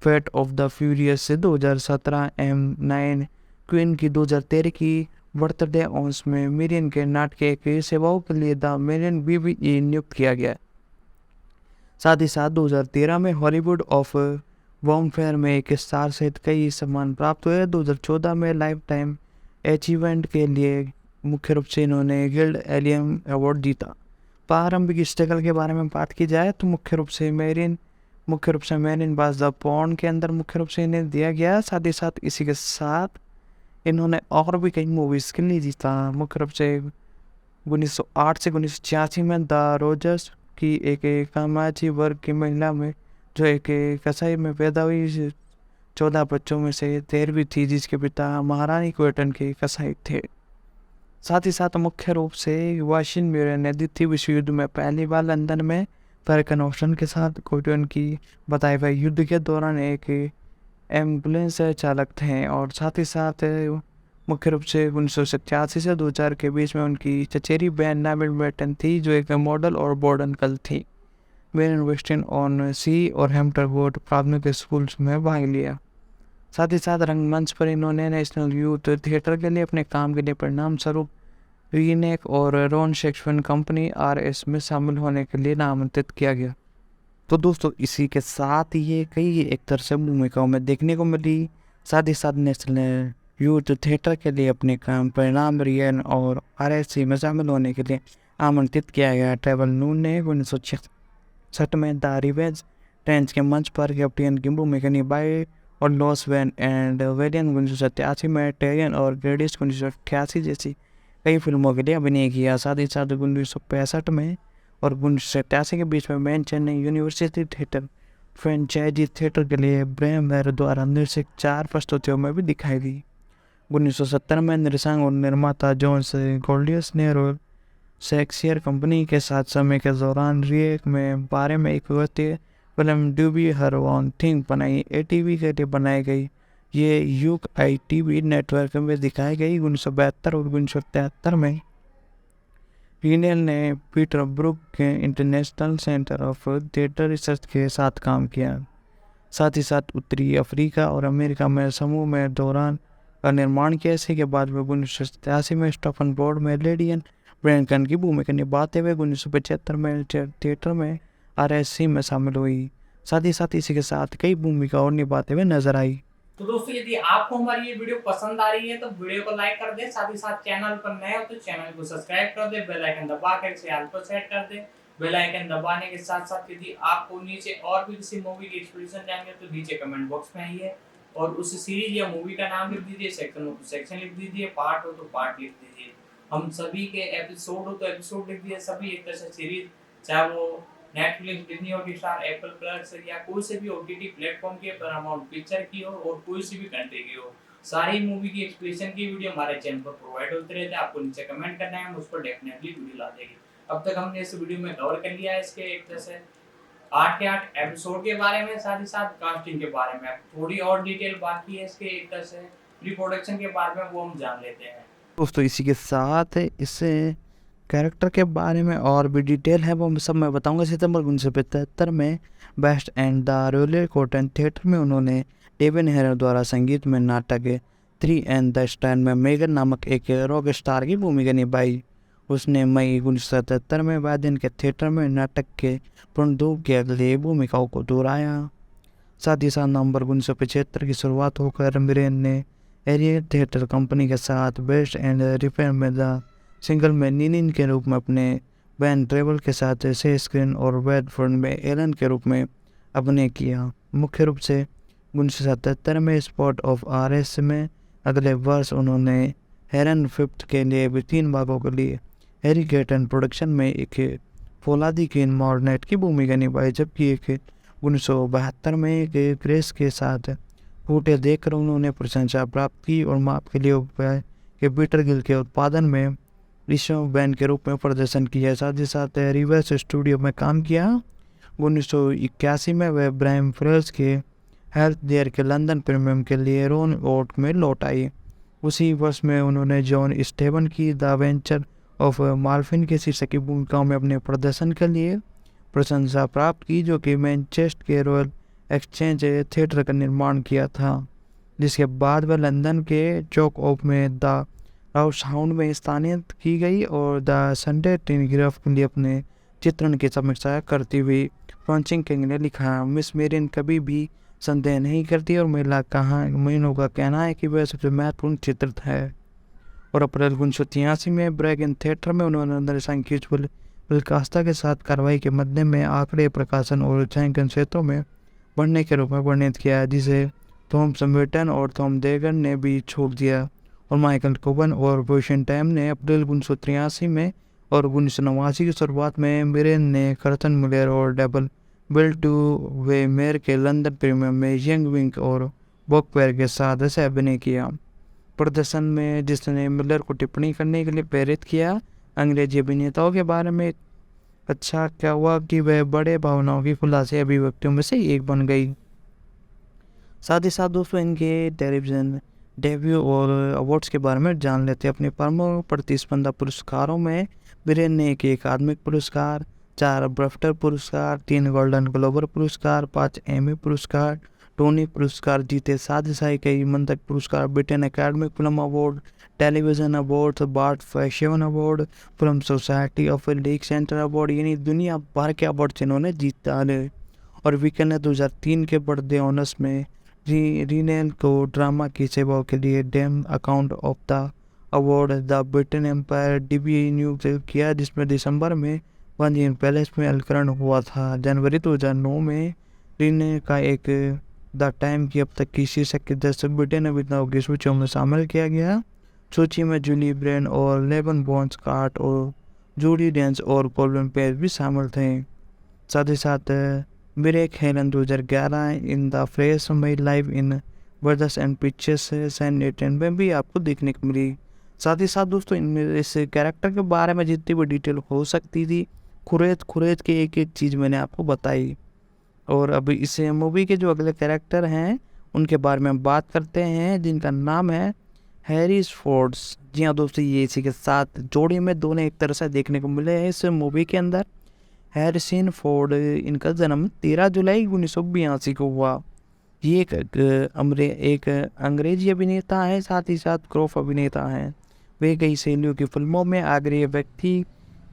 fate of the furious से 2017, M9 क्वीन की 2013 की बर्थडे ऑन्स में मिलियन के नाटक के सेवाओं के लिए द मिलियन BBE नियुक्त किया गया। साथ ही साथ 2013 में हॉलीवुड ऑफ वॉमफेयर में एक स्टार सहित कई सम्मान प्राप्त हुए। 2014 में लाइफ टाइम अचीवमेंट के लिए मुख्य रूप से इन्होंने गिल्ड एलियम अवार्ड जीता। प्रारंभिक स्ट्रगल के बारे में बात की जाए तो मुख्य रूप से मेरिन बाज द पॉन्ड के अंदर मुख्य रूप से इन्हें दिया गया। साथ ही साथ इसी के साथ इन्होंने और भी कई मूवीज़ के लिए जीता। मुख्य रूप से 1908 से 1986 में द रोजर्स की एक कामाची वर्ग की महिला में जो एक कसाई में पैदा हुई 14 बच्चों में से 13वीं थी, जिसके पिता महारानी क्वेटन के कसाई थे। साथ ही साथ मुख्य रूप से वाशिन म्यूर ने द्वितीय विश्व युद्ध में पहली बार लंदन में फैल्कन ऑप्शन के साथ क्वेटन की बताए हुए युद्ध के दौरान एक एम्बुलेंस चालक थे। और साथ ही साथ मुख्य रूप से 1987 से 2000 के बीच में उनकी चचेरी बहन नाबिल बेटन थी, जो एक मॉडल और बोर्ड अंकल थी। वे वेस्टर्न ऑन सी और हैम्पटन प्राथमिक स्कूल्स में भाग लिया। साथ ही साथ रंगमंच पर इन्होंने नेशनल यूथ थिएटर के लिए अपने काम के लिए परिणाम स्वरूप रीनेक और रॉन शेक्सपियर कंपनी RS में शामिल होने के लिए नामांकित किया गया। तो दोस्तों इसी के साथ ये कई एक तरह से भूमिकाओं में देखने को मिली। साथ ही साथ नेशनल यूथ थिएटर के लिए अपने काम परिणाम रियन और RSC में शामिल होने के लिए आमंत्रित किया गया। ट्रेवल नून ने 1966 में द रिवेंज टेंस के मंच पर कैप्टन की भूमिका निभाई और लॉस वैन एंड वेलियन 1987 में टेरियन और ग्रेडिस 1988 जैसी कई फिल्मों के लिए अभिनय किया। साथ ही साथ 1965 में और 1987 के बीच में मैन Chennai university theatre franchise theatre के लिए ब्रैम वेर द्वारा निर्देशित 4 प्रस्तुतियों में भी दिखाई दी। 1970 में निर्देशक और निर्माता जॉन गोल्डियस ने रॉयल शेक्सपियर कंपनी के साथ समय के दौरान रिएक में बारे में एक फिल्म ड्यूबी हर वन थिंग बनाई। ATV के लिए बनाई गई ये युग ITV नेटवर्क में दिखाई गई। 1972 और 1973 में रीनेल ने पीटर ब्रुक के international centre of theatre research के साथ काम किया। साथ ही साथ उत्तरी अफ्रीका और अमेरिका में समूह में दौरान का निर्माण किया। इसी के बाद में 1987 में स्टफन बोर्ड में लेडियन ब्रैनकन की भूमिका निभाते हुए 1975 में थिएटर में RSC में शामिल हुई। साथ ही साथ इसी के साथ कई भूमिका और निभाते हुए नजर आई। तो दोस्तों यदि आपको हमारी ये वीडियो पसंद आ रही है तो वीडियो को लाइक कर दे। साथ ही साथ चैनल पर नए हो तो चैनल को सब्सक्राइब कर दे, बेल आइकन दबा कर इसे ऑल पर सेट कर दे। बेल आइकन दबाने के साथ साथ यदि आपको नीचे और भी किसी मूवी की एक्सप्लेनेशन चाहिए तो नीचे कमेंट बॉक्स में आइए और उस सीरीज या मूवी का नाम लिख दीजिए, सेक्शन हो तो सेक्शन लिख दीजिए, पार्ट हो तो पार्ट लिख दीजिए। हम सभी के एपिसोड हो तो एपिसोड लिख दीजिए। सभी एक तरह से सीरीज, चाहे वो Netflix, Disney Hotstar, Apple plus या कोई से भी OTT प्लेटफॉर्म की पैरामाउंट पिक्चर की हो और कोई सी भी कंट्री की हो, सारी मूवी की एक्सप्लेनेशन की वीडियो हमारे चैनल पर प्रोवाइड होते रहते हैं। आपको नीचे कमेंट करना है, हम उस पर डेफिनेटली वीडियो ला देंगे। अब तक हमने इस वीडियो में कवर कर लिया है इसके एक तरह से 8 के 8 एपिसोड के बारे में, साथ ही साथ कास्टिंग के बारे में। थोड़ी और डिटेल बाकी है इसके एक तरह से प्री प्रोडक्शन के बारे में, वो हम जान लेते हैं। दोस्तों इसी के साथ इससे कैरेक्टर के बारे में और भी डिटेल है वो सब मैं बताऊंगा। सितंबर 1975 में best and the royal cotton theatre में उन्होंने डेविन हेरर द्वारा संगीत में नाटक 3 एंड द स्टैंड में मेगन नामक एक रॉक स्टार की भूमिका निभाई। उसने मई 1977 में वादिन के थिएटर में नाटक के प्रणदूप के अगले भूमिकाओं को दोहराया। साथ ही साथ नवंबर 1975 की शुरुआत होकर मिरेन ने एरियल थिएटर कंपनी के साथ बेस्ट एंड रिपेयर में द सिंगल में नीनिन के रूप में अपने बैन ट्रेवल के साथ से स्क्रीन और वेडफोर्ड में एलन के रूप में अभिनय किया। मुख्य रूप से 1977 में स्पॉट ऑफ RS में। अगले वर्ष उन्होंने हेरन फिफ्थ के लिए भी 3 भागों के लिए हैरी केटन प्रोडक्शन में एक फौलादी की मॉर्नेट की भूमिका निभाई, जबकि एक 1972 में एक ग्रेस के साथ फूटे देखकर उन्होंने प्रशंसा प्राप्त की और माप के लिए उपाय के पीटर गिल के उत्पादन में ऋषभ बैंड के रूप में प्रदर्शन किया। साथ ही साथ रिवर्स स्टूडियो में काम किया। 1981 में वह ब्रायन फ्रेल्स के हेल्थ देयर के लंदन प्रीमियम के लिए रोन ओट में लौट आई। उसी वर्ष में उन्होंने जॉन स्टेवन की द वेंचर ऑफ मार्फिन के शीर्षक की भूमिकाओं में अपने प्रदर्शन के लिए प्रशंसा प्राप्त की, जो कि मैनचेस्टर के रॉयल एक्सचेंज थिएटर का निर्माण किया था, जिसके बाद वह लंदन के चौक ऑफ में द राउस हाउंड में स्थानांतरित की गई और द संडे टेलीग्राफ के लिए अपने चित्रण की समीक्षा करती हुई फ्रांसिस किंग ने लिखा, मिस मेरिन कभी भी संदेह नहीं करती और महिलाओं का कहना है कि वह सबसे महत्वपूर्ण चित्रित है। और अप्रैल 1983 में ब्रैगन थिएटर में उन्होंने सांख्यिकीय विकासता के साथ कार्रवाई के मध्य में आंकड़े प्रकाशन और छायांकन क्षेत्रों में बढ़ने के रूप में वर्णित किया, जिसे थॉमसन वेटन और थॉम देगन ने भी छोड़ दिया। और माइकल कोवन और बोशन टाइम ने अप्रैल 1983 में और 1989 की शुरुआत में मेरेन ने कर्तन मुलेर और double bill two way mayor के लंदन प्रीमियम में यंग विंग और बॉकवेयर के साथ ऐसे अभिनय किया। प्रदर्शन में जिसने मिलर को टिप्पणी करने के लिए प्रेरित किया, अंग्रेजी अभिनेताओं के बारे में अच्छा क्या हुआ कि वह बड़े भावनाओं की खुलासे अभिव्यक्तियों में से एक बन गई। साथ ही साथ दोस्तों इनके टेलीविज़न डेब्यू और अवार्ड्स के बारे में जान लेते हैं। अपने प्रमुख प्रतिस्पर्धा पुरस्कारों में मेरेन ने एक अकादमिक पुरस्कार, 4 BAFTA पुरस्कार, 3 गोल्डन ग्लोब पुरस्कार, 5 एमी पुरस्कार, टोनी पुरस्कार जीते। साथ ही साथ कई मंथक पुरस्कार, Britain academic film award, television award, BART fashion award, film society of league centre award, यानी दुनिया भर के अवार्ड इन्होंने जीता है। और वीकेंड ने 2003 के बर्थडे ऑनर्स में रीनेल को ड्रामा की सेवाओं के लिए dame account of the award the Britain empire DB नियुक्त किया, जिसमें दिसंबर में बंजिंग पैलेस में अलंकरण हुआ था। जनवरी 2009 में रीने का एक द टाइम की अब तक की शीर्षक के 10 ब्रिटेन अभिनेताओं की सूचियों में शामिल किया गया। सूची में जूली ब्रेन और लेबन बॉन्स कार्ट और जूडी डेंस और कोल्विन पेज भी शामिल थे। साथ ही साथ ब्रेक हेलन 2011 इन द फ्रेश मई लाइव इन बर्दस एंड पिक्चर्स सैन में भी आपको देखने को मिली। साथ ही साथ दोस्तों इनमें इस कैरेक्टर के बारे में जितनी भी डिटेल हो सकती थी खुरेद के एक चीज़ मैंने आपको बताई। और अभी इस मूवी के जो अगले कैरेक्टर हैं उनके बारे में हम बात करते हैं, जिनका नाम है हैरिस फोर्ड्स। जी हाँ दोस्तों, ये इसी के साथ जोड़ी में दोनों एक तरह से देखने को मिले हैं इस मूवी के अंदर। हैरिसन फोर्ड, इनका जन्म 13 जुलाई 1982 को हुआ। ये एक अंग्रेजी अभिनेता है, साथ ही साथ क्रोफ अभिनेता हैं। वे कई शैलियों की फिल्मों में अग्रणी व्यक्ति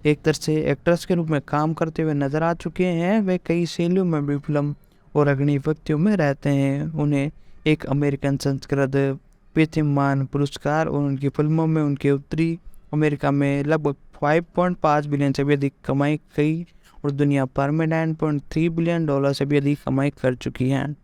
एक तरह से एक्ट्रेस के रूप में काम करते हुए नजर आ चुके हैं। वे कई शैलियों में भी फिल्म और अग्रणी व्यक्तियों में रहते हैं। उन्हें एक अमेरिकन संस्कृत प्रतिमान पुरस्कार और उनकी फिल्मों में उनके उत्तरी अमेरिका में लगभग 5.5 बिलियन से भी अधिक कमाई की और दुनिया भर में $9.3 बिलियन से भी अधिक कमाई कर चुकी हैं,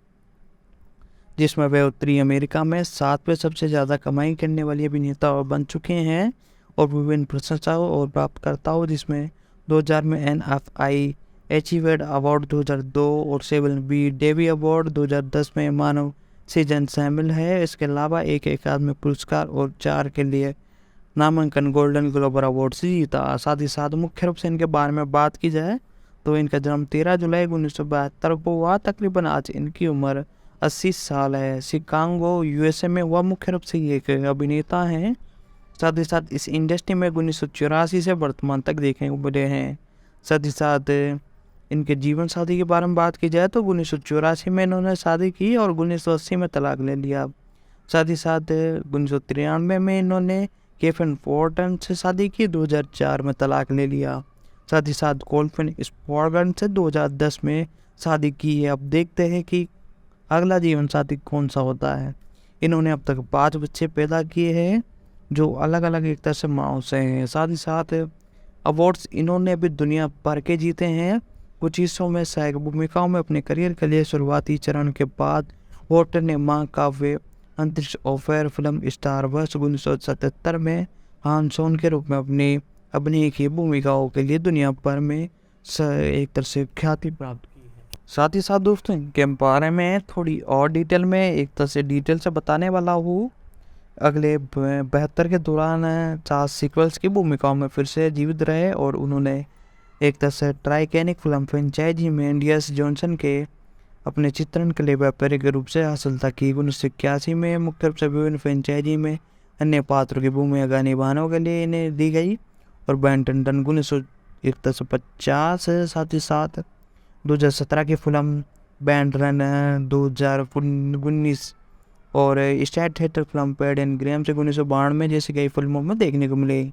जिसमें वे उत्तरी अमेरिका में 7वें सबसे ज़्यादा कमाई करने वाली अभिनेता बन चुके हैं। और विभिन्न प्रशंसाओं और प्राप्तकर्ताओं, जिसमें 2000 में NFI अचीवर्ड अवार्ड 2002 और 7B डेवी अवार्ड 2010 में मानव सीजन शामिल है। इसके अलावा एक अकादमिक पुरस्कार और 4 के लिए नामांकन गोल्डन ग्लोब अवार्ड से जीता। साथ ही साथ मुख्य रूप से इनके बारे में बात की जाए तो इनका जन्म 13 जुलाई 1972 को हुआ। तकरीबन आज इनकी उम्र 80 साल है। शिकागो USA में हुआ। मुख्य रूप से ये एक अभिनेता हैं। साथ ही साथ इस इंडस्ट्री में 1984 से वर्तमान तक देखने को मिले हैं। साथ ही साथ इनके जीवन साथी के बारे में बात की जाए तो 1984 में इन्होंने शादी की और 1980 में तलाक ले लिया। साथ ही साथ 1993 में इन्होंने केफन फोर्टन से शादी की, 2004 में तलाक ले लिया। साथ ही साथ कोल्फिन स्पॉर्गन से 2010 में शादी की है। अब देखते हैं कि अगला जीवन साथी कौन सा होता है। इन्होंने अब तक 5 बच्चे पैदा किए हैं जो अलग अलग एक तरह से माओ से हैं। साथ ही साथ अवार्ड्स इन्होंने अभी दुनिया भर के जीते हैं। कुछ हिस्सों में सहायक भूमिकाओं में अपने करियर के लिए शुरुआती चरण के बाद वॉटर ने माँ काव्य अंतरिक्ष ऑफेयर फिल्म स्टार वर्ष 1977 में हान सोन के रूप में अपनी अभिनय की भूमिकाओं के लिए दुनिया भर में एक तरह से ख्याति प्राप्त की है। साथ ही साथ दोस्तों इनके बारे में थोड़ी और डिटेल में एक तरह से डिटेल से बताने वाला हूँ। अगले 72 के दौरान 4 सीक्वल्स की भूमिकाओं में फिर से जीवित रहे और उन्होंने एक तरह से ट्राइकेनिक फिल्म फ्रेंचाइजी में इंडियस जॉनसन के अपने चित्रण के लिए व्यापारिक रूप से हासिलता की। 1981 में मुख्य रूप से विभिन्न फ्रेंचाइजी में अन्य पात्रों की भूमिका निभाने के लिए इन्हें दी गई और बैनटन 1950। साथ ही साथ 2017 की फिल्म बैंड रन 2019 और state theatre film paid and Graeme से 1992 जैसी कई फिल्मों में देखने को मिले।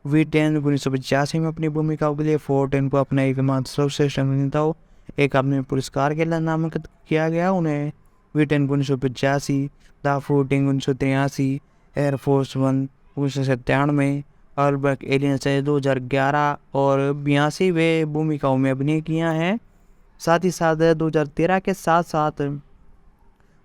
V10 1985 में अपनी भूमिकाओं के लिए फोर्टेन को अपना एकमात्र सर्वश्रेष्ठ अभिनेता अकादमी पुरस्कार के लिए नामांकित किया गया। उन्हें V10 1985, द फ्रूटिंग 1983, एयरफोर्स वन 1997, अर्बक एलियन से 2011 और 82 वे भूमिकाओं में अभिनय किया है। साथ ही साथ 2013 के साथ साथ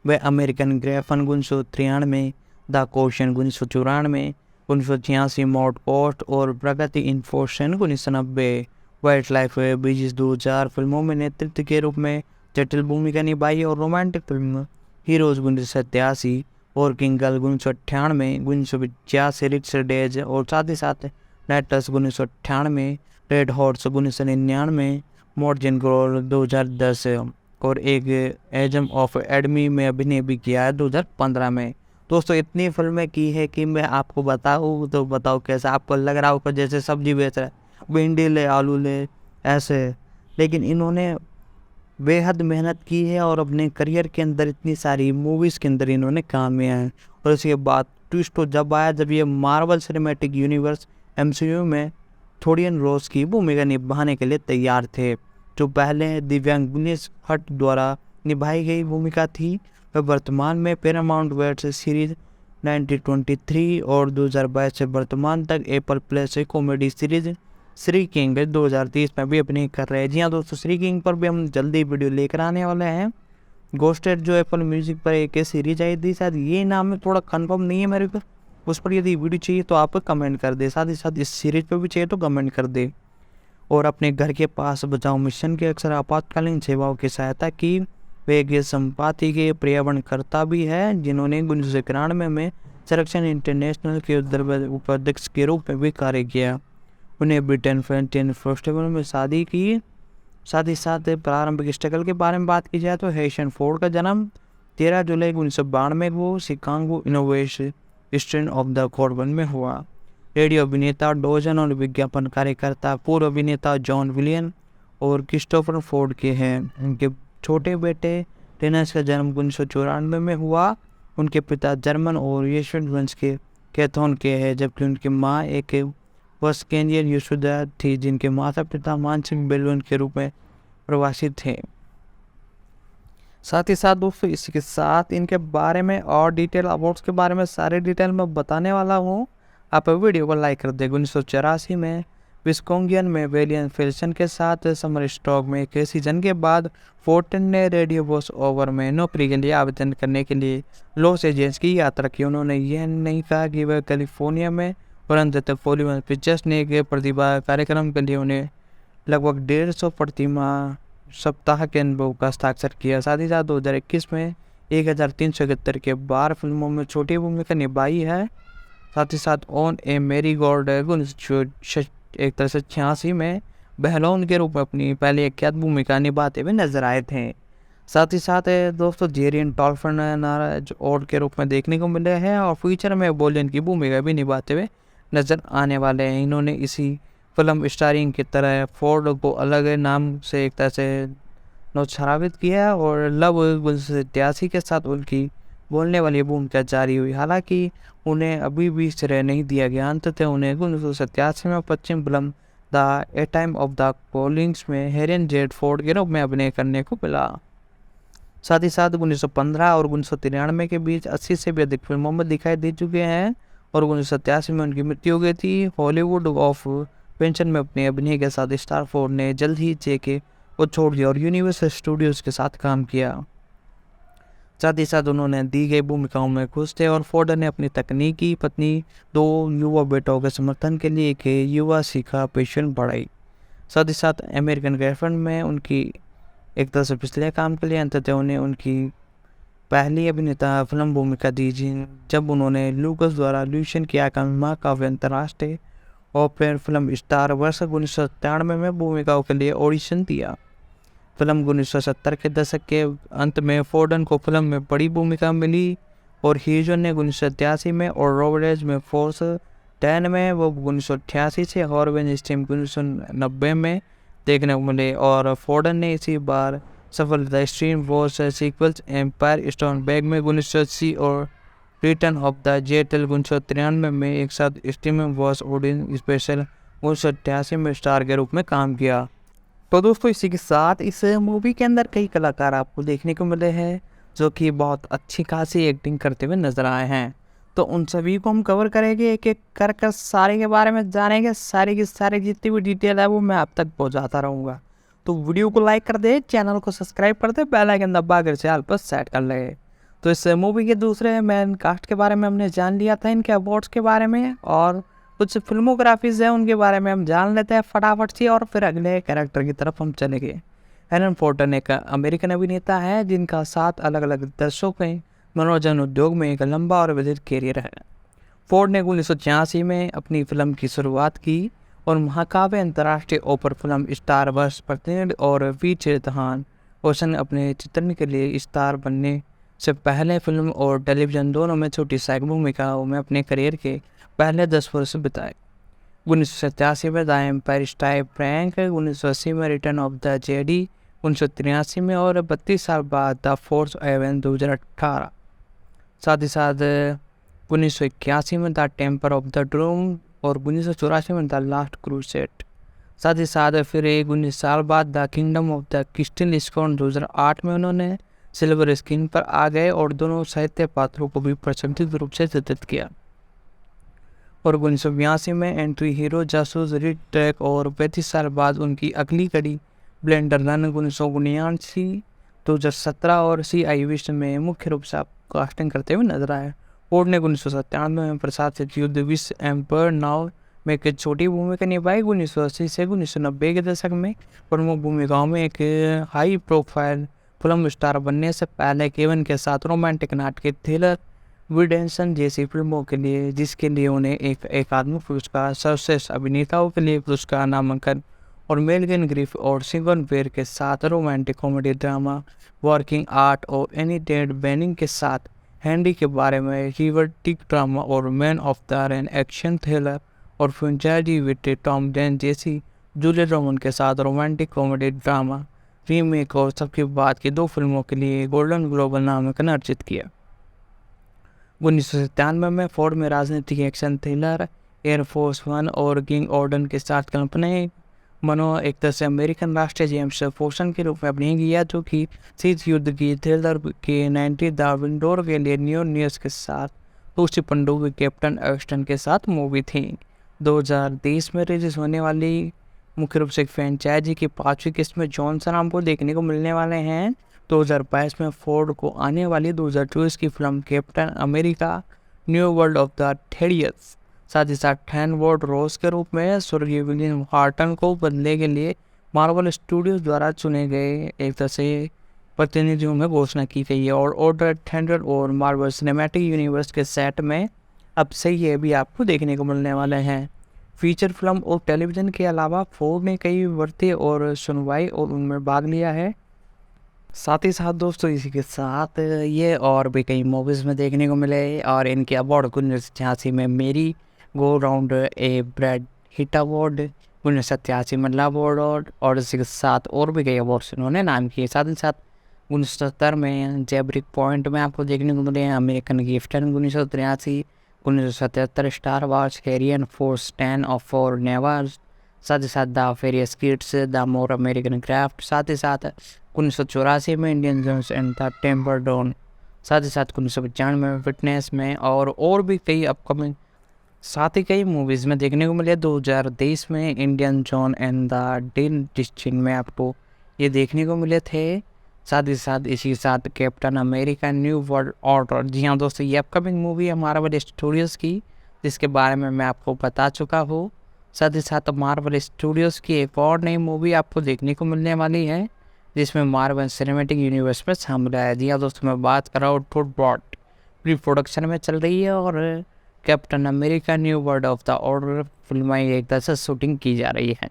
वे अमेरिकन ग्रेफन 1993, द क्वेश्चन 1994, 1986 मॉड पोस्ट और प्रगति इन्फोर्शन 1990, वाइल्ड लाइफ बीजीज 2000 फिल्मों में नेतृत्व के रूप में जटिल भूमिका निभाई और romantic film heroes 1987, working girl 1998, 1985 रिक्स डेज और साथ ही साथ नेटस 1998, रेड हॉर्स 1999, मॉर्जिन ग्रोर 2010 और एक एजम ऑफ एडमी में अभिनय भी किया है 2015 में। दोस्तों इतनी फिल्में की है कि मैं आपको बताऊँ तो बताओ कैसा आपको लग रहा होगा जैसे सब्जी बेच रहा है, भिंडी ले आलू ले ऐसे, लेकिन इन्होंने बेहद मेहनत की है और अपने करियर के अंदर इतनी सारी मूवीज़ के अंदर इन्होंने काम किया है। और उसके बाद ट्विस्ट तो जब आया जब ये मार्वल सिनेमैटिक यूनिवर्स MCU में थोडियन रोज की भूमिका निभाने के लिए तैयार थे, जो पहले दिव्यांग विनेश भट्ट द्वारा निभाई गई भूमिका थी। वह वर्तमान में पैरामाउंट वेट से सीरीज 1923 और 2022 से वर्तमान तक एप्पल प्ले से कॉमेडी सीरीज श्री किंग 2030 में भी अभिनय कर रहे हैं। जी हाँ दोस्तों, श्री किंग पर भी हम जल्दी वीडियो लेकर आने वाले हैं। घोस्टेड जो एप्पल म्यूजिक पर एक सीरीज आई थी, शायद ये नाम है, थोड़ा कंफर्म नहीं है मेरे को, उस पर यदि वीडियो चाहिए तो आप कमेंट कर दे। साथ ही साथ इस सीरीज पर भी चाहिए तो कमेंट कर दे। और अपने घर के पास बचाओ मिशन के अक्सर आपातकालीन सेवाओं की सहायता की। वे एक संपाति के पर्यावरणकर्ता भी है, जिन्होंने 1991 में संरक्षण इंटरनेशनल के उपाध्यक्ष के रूप में भी कार्य किया। उन्हें ब्रिटेन फ्रेंटियन फेस्टिवल में शादी की। साथ ही साथ प्रारंभिक स्ट्रगल के बारे में बात की जाए तो हैरिसन फोर्ड का जन्म 13 जुलाई 1992 को Chicago innovation stand of the carbon में हुआ। रेडियो अभिनेता डोजन और विज्ञापन कार्यकर्ता पूर्व अभिनेता जॉन विलियन और क्रिस्टोफर फोर्ड के हैं। उनके छोटे बेटे टेनस का जन्म 1994 में हुआ। उनके पिता जर्मन और यशवंत वंश के कैथोन के हैं, जबकि उनकी माँ एक वस्केनियन यशोदा थी, जिनके माता पिता मानसिंह बेलवन के रूप में प्रवासी थे। साथ ही साथ दोस्तों इसके साथ इनके बारे में और डिटेल अबाउट्स के बारे में सारे डिटेल मैं बताने वाला हूँ। आप वीडियो को लाइक कर दें। 1984 में विस्कोंगियन में वेलियन फिल्सन के साथ समर स्टॉक में एक सीजन के बाद फोर्टन ने रेडियो वॉइस ओवर में नौकरी के लिए आवेदन करने के लिए लॉस एंजल्स की यात्रा की। उन्होंने यह नहीं कहा कि वह कैलिफोर्निया में, परंतु तक पॉलीमर पिक्चर्स ने एक प्रतिभा कार्यक्रम के लिए उन्हें लगभग 150 प्रतिमा सप्ताह के अनुभव का हस्ताक्षर किया। साथ ही साथ 2021 में 1371 के 12 फिल्मों में छोटी भूमिका निभाई है। साथ ही साथ ऑन ए मेरी गॉड 1986 में बहलोन के रूप में अपनी पहली अख्यात भूमिका निभाते हुए नजर आए थे। साथ ही साथ दोस्तों जेरियन टॉल्फन नाराज और के रूप में देखने को मिले हैं और फ्यूचर में बोलियन की भूमिका भी निभाते हुए नजर आने वाले हैं। इन्होंने इसी फिल्म स्टारिंग की तरह फोर्ड को अलग नाम से एक तरह से नौछरावित किया और लव 1987 के साथ उनकी बोलने वाली भूमिका जारी हुई। हालांकि उन्हें अभी भी श्रेय नहीं दिया गया। अंततः उन्हें 1987 में पश्चिम film the a time of the कॉलिंग्स में हेरन जेड फोर्ड के रूप में अभिनय करने को मिला। साथ ही साथ 1915 और 1993 के बीच 80 से भी अधिक फिल्मों में दिखाई दे चुके हैं और 1987 में उनकी मृत्यु हो गई थी। हॉलीवुड ऑफ पेंशन में अपने अभिनय के साथ स्टार फोर्ड ने जल्द ही जेके को छोड़ दिया और यूनिवर्सल स्टूडियोज के साथ काम किया। साथ ही साथ उन्होंने दी गई भूमिकाओं में खुश थे और फोर्ड ने अपनी तकनीकी पत्नी 2 युवा बेटों के समर्थन के लिए एक युवा शिक्षा पेशन बढ़ाई। साथ ही साथ अमेरिकन गर्लफ्रेंड में उनकी एक तरह से पिछले काम के लिए अंततः उन्हें उनकी पहली अभिनेता फिल्म भूमिका दी जब उन्होंने लूकस द्वारा ल्यूशन की आकांक्षा का अंतर्राष्ट्रीय ओपन फिल्म स्टार वर्ष 1997 में भूमिकाओं के लिए ऑडिशन दिया। फिल्म 1970 के दशक के अंत में फोर्डन को फिल्म में बड़ी भूमिका मिली और ह्यूजन ने 1983 में और रोबरेज में फोर्स 10 में वो 1988 से और वेनस्टीम 1990 में देखने को मिले और फोर्डन ने इसी बार सफलता stream was sequels empire stone bag में 1980 और return of the J Telugu 1993 में एक साथ स्ट्रीमिंग वॉज ओडिन स्पेशल 1988 में स्टार के रूप में काम किया। तो दोस्तों इसी के साथ इस मूवी के अंदर कई कलाकार आपको देखने को मिले हैं जो कि बहुत अच्छी खासी एक्टिंग करते हुए नजर आए हैं। तो उन सभी को हम कवर करेंगे, एक एक कर सारे के बारे में जानेंगे, सारी की सारी जितनी भी डिटेल है वो मैं आप तक पहुंचाता रहूँगा। तो वीडियो को लाइक कर दे, चैनल को सब्सक्राइब कर दे, बेल आइकन दबा कर चैनल पर सेट कर ले। तो इस मूवी के दूसरे मेन कास्ट के बारे में हमने जान लिया था, इनके अवार्ड्स के बारे में और कुछ फिल्मोग्राफीज है उनके बारे में हम जान लेते हैं फटाफट से, और फिर अगले कैरेक्टर की तरफ हम चलेंगे। एलन फोर्टन एक अमेरिकन अभिनेता है जिनका 7 अलग अलग दशकों के मनोरंजन उद्योग में एक लंबा और विविध कैरियर है। फोर्ड ने 1986 में अपनी फिल्म की शुरुआत की और महाकाव्य अंतर्राष्ट्रीय ओपर फिल्म स्टार वर्ष प्रतिनिधि और वीर चरित्रहान ओशन अपने चित्रण के लिए स्टार बनने से पहले फिल्म और टेलीविजन दोनों में छोटी सहायक भूमिकाओं में अपने करियर के पहले 10 वर्ष बिताए। 1987 में द एम्पायर स्ट्राइक्स बैक, 1980 में रिटर्न ऑफ द जेडी, 1983 में और 32 साल बाद द फोर्स अवेंजर्स 2018। साथ ही साथ 1981 में the temple of the doom और 1984 में द लास्ट क्रूसेड। साथ ही साथ फिर एक 19 साल बाद the kingdom of the crystal स्कोन 2008 में उन्होंने सिल्वर स्क्रीन पर आ गए और दोनों साहित्य पात्रों को भी प्रशंसित रूप से चित्रित किया। और 1982 में एंट्री हीरो जासूस रिड ट्रैक और 35 साल बाद उनकी अगली कड़ी ब्लेंडर रन 1979, 2017 और CI विश्व में मुख्य रूप से कास्टिंग करते हुए नजर आए। फोर्ड ने 1997 में प्रशासित युद्ध विश्व एम्पर नाउ में एक छोटी भूमिका निभाई। 1980 से 1990 के दशक में प्रमुख भूमिकाओं में एक हाई प्रोफाइल फिल्म स्टार बनने से पहले केविन के साथ रोमांटिक नाटक थ्रिलर विडेंसन जैसी फिल्मों के लिए, जिसके लिए उन्हें एक अकादमी पुरस्कार, सर्वश्रेष्ठ अभिनेताओं के लिए पुरस्कार नामांकन और मेलगन ग्रिफ और सिगन वेयर के साथ romantic comedy drama working art और एनी डेड बेनिंग के साथ हैंडी के बारे में रिवर्टिक ड्रामा और man of the rain action thriller और फ्रेंचाइजी विद टॉम डैन जैसी जूलियट रोमन के साथ रोमांटिक कॉमेडी ड्रामा रीमेक और सबके बाद की 2 फिल्मों के लिए गोल्डन ग्लोब नामांकन अर्जित किया। 1997 में फोर्ड में राजनीतिक एक्शन थ्रिलर एयरफोर्स 1 और किंग ऑर्डन के साथ कंपनी मनो एक तरह से अमेरिकन राष्ट्रीय जेम्स फोर्सन के रूप में अभिनय किया, जो कि शीत युद्ध की थ्रिलर के 90 द विंडोर के लिए न्यू न्यूज के साथ लूसी पंडुबी कैप्टन एस्टन के साथ मूवी थी। 2023 में रिलीज होने वाली मुख्य रूप से फ्रेंचाइजी की 5वीं किस्त में जॉनसन हमको देखने को मिलने वाले हैं। 2022 में फोर्ड को आने वाली 2024 की film captain America New world of the Thaddeus, साथ ही साथ 10 वॉर्ड रोज के रूप में स्वर्गीय विलियम हार्टन को बदले के लिए मार्वल स्टूडियोज द्वारा चुने गए एक तरह से प्रतिनिधियों में घोषणा की गई है। और ऑर्डर 100 और मार्वल सिनेमैटिक यूनिवर्स के सेट में अब से ये भी आपको देखने को मिलने वाले हैं। फीचर फिल्म और टेलीविज़न के अलावा फोर्ड ने कई वर्ते और सुनवाई और उनमें भाग लिया है। साथ ही साथ दोस्तों इसी के साथ ये और भी कई मूवीज़ में देखने को मिले और इनके अवार्ड 1986 में मेरी गो राउंड ए ब्रेड हिट अवार्ड, 1987 में लव अवार्ड और इसी के साथ और भी कई अवार्ड्स इन्होंने नाम किए। साथ ही साथ 1970 में जैब्रिक पॉइंट में आपको देखने को मिले हैं, अमेरिकन गिफ्टर 1983, 1977 स्टार वॉर्स कैरियन फोर्स 10 ऑफ 4 नेवर्स, साथ ही साथ the furious kids the more American craft, साथ ही साथ 1984 में Indiana Jones and the temple doom, साथ ही साथ 1995 में विटनेस में और भी कई अपकमिंग साथ ही कई मूवीज़ में देखने को मिले। 2023 में इंडियन जॉन एंड द डिन डिस्टिंग में आपको ये देखने को मिले थे। साथ ही साथ इसी के साथ Captain America New World Order, जी हाँ दोस्तों ये अपकमिंग मूवी है मार्वल स्टूडियोज़ की, जिसके बारे में मैं आपको बता चुका हूँ। साथ ही साथ मार्वल स्टूडियोज़ की एक और नई मूवी आपको देखने को मिलने वाली है, जिसमें मार्वल सिनेमैटिक यूनिवर्स में शामिल है। जी हाँ दोस्तों मैं बात कर रहा हूँ टूटबॉट, प्री प्रोडक्शन में चल रही है और captain America New world of the order film एक तरह से शूटिंग की जा रही है।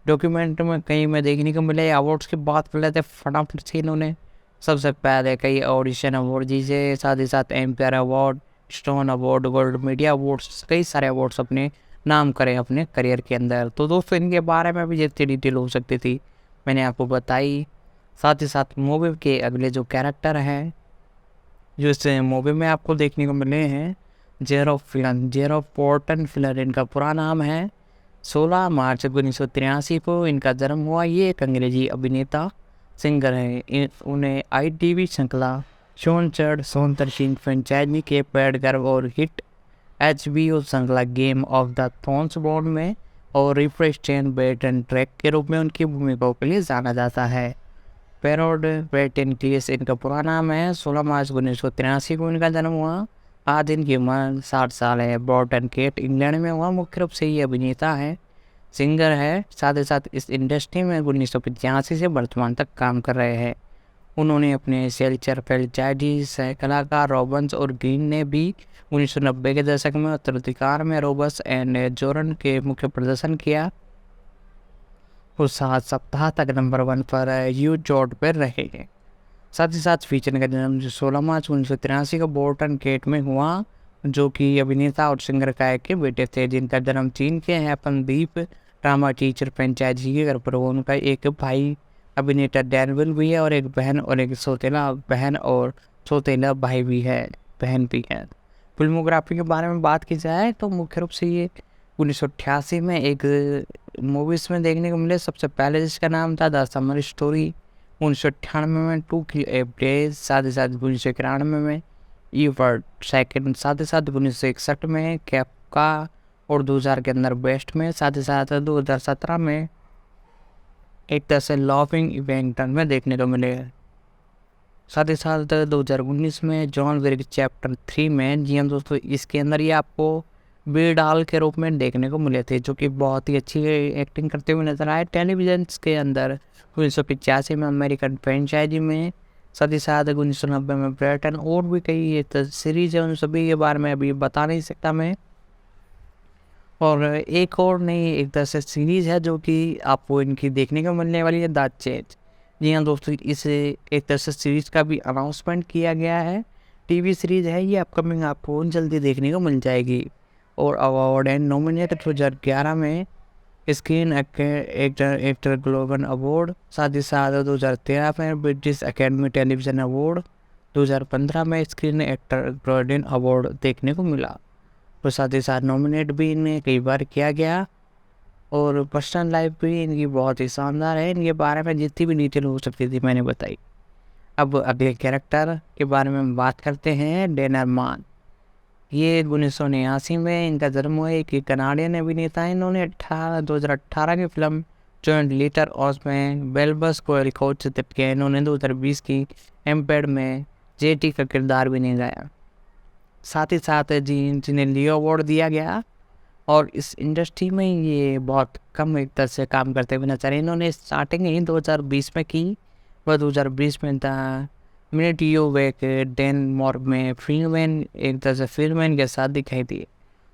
डॉक्यूमेंट्री में कई में देखने को मिले। अवार्ड्स की बात कर लेते फटाफट से इन्होंने सबसे पहले कई ऑडिशन अवार्ड जीते, साथ ही साथ empire award, stone award, gold media awards, कई सारे अवार्ड्स अपने नाम करें अपने करियर के अंदर। तो दोस्तों इनके बारे में भी जितनी डिटेल हो सकती थी मैंने आपको बताई। साथ ही साथ मूवी के अगले जो कैरेक्टर हैं जो इस मूवी में आपको देखने को मिले हैं, जेरो पोर्टन फिलर इनका पूरा नाम है। 16 मार्च 1983 को इनका जन्म हुआ। ये एक अंग्रेजी अभिनेता सिंगर है। उन्हें ITV श्रृंखला शोनचर्ड सोन 13 फ्रेंचाइजी के पैडगर और हिट HBO श्रृंखला game of the thrones board में और रिफ्रेश चेन बेट एंड ट्रैक के रूप में उनकी भूमिकाओं के लिए जाना जाता है। पेरोड ब्रेटन क्लियस इनका पूरा नाम है। 16 मार्च 1983 को इनका जन्म हुआ। आज इनकी उम्र 60 साल है। बॉर्टन केट इंग्लैंड में हुआ। मुख्य रूप से ये अभिनेता है, सिंगर है। साथ ही साथ इस इंडस्ट्री में 1985 से वर्तमान तक काम कर रहे हैं। उन्होंने अपने सेल्चर फ्रेंचाइजी सह कलाकार रॉबन्स और ग्रीन ने भी 1990 के दशक में उत्तराधिकार में रोबस एंड जोरन के मुख्य प्रदर्शन किया और 7 सप्ताह तक नंबर 1 पर यूट्यूब पर रहे हैं। साथ ही साथ फीचर का जन्म 16 मार्च 1983 को बोर्टन केट में हुआ, जो कि अभिनेता और सिंगर गायक के बेटे थे, जिनका जन्म चीन के हैपनदीप ड्रामा टीचर फ्रेंचाइजी के घर पर हुआ। उनका एक भाई अभिनेता डैनविल भी है और एक बहन और एक सौतेला भाई भी है, बहन भी है। फिल्मोग्राफी के बारे में बात की जाए तो मुख्य रूप से ये 1988 में एक मूवीज़ में देखने को मिले। सबसे पहले जिसका नाम था द समर स्टोरी, 1998 में 2 किल ए डेज, साथ ही साथ 1991 में ईवर्ड सेकंड, साथ ही साथ 1961 में कैप्का और 2000 के अंदर बेस्ट में, साथ ही साथ 2017 में एक तरह से लॉविंग इवेंटन में देखने को मिले। साथ ही साथ 2019 में जॉन विक चैप्टर 3 में, जी हाँ दोस्तों, इसके अंदर ये आपको बीडाल के रूप में देखने को मिले थे, जो कि बहुत ही अच्छी एक्टिंग करते हुए नजर आए। टेलीविजन के अंदर 1985 में अमेरिकन फ्रेंचाइजी में, साथ ही साथ 1990 में ब्रिटेन, और भी कई सीरीज है, उन सभी के बारे में अभी बता नहीं सकता मैं। और एक और नई एक तरह से सीरीज़ है जो कि आपको इनकी देखने को मिलने वाली है, द चेंज। जी हाँ दोस्तों, इस एक तरह से सीरीज़ का भी अनाउंसमेंट किया गया है। टीवी सीरीज़ है ये, अपकमिंग आपको जल्दी देखने को मिल जाएगी। और अवार्ड एंड नॉमिनेट 2011 में स्क्रीन एक्टर ग्लोबल अवार्ड, साथ ही साथ 2013 में ब्रिटिश अकेडमी टेलीविज़न अवार्ड, 2015 में स्क्रीन एक्टर गोल्डन अवार्ड देखने को मिला। और साथ ही साथ नॉमिनेट भी इन्हें कई बार किया गया। और पर्सनल लाइफ भी इनकी बहुत ही शानदार है। इनके बारे में जितनी भी डिटेल हो सकती थी मैंने बताई। अब अगले कैरेक्टर के बारे में बात करते हैं, डेनर मान। ये 1989 में इनका जन्म हुआ। एक कनाडियन अभिनेता है। इन्होंने 2018 की फिल्म जॉइंट लिटर ऑस में बेलबस को रिकॉर्ड चित्रित किया। इन्होंने 2020 की एम्पेड में जेटी का किरदार भी निभाया। साथ ही साथ जिन्हें लियो अवार्ड दिया गया, और इस इंडस्ट्री में ये बहुत कम एक तरह से काम करते हुए नजर आए। इन्होंने स्टार्टिंग ही 2020 में की, वह 2020 में the minute you wake Denmark में एक तरह से फिल्मैन के साथ दिखाई दिए।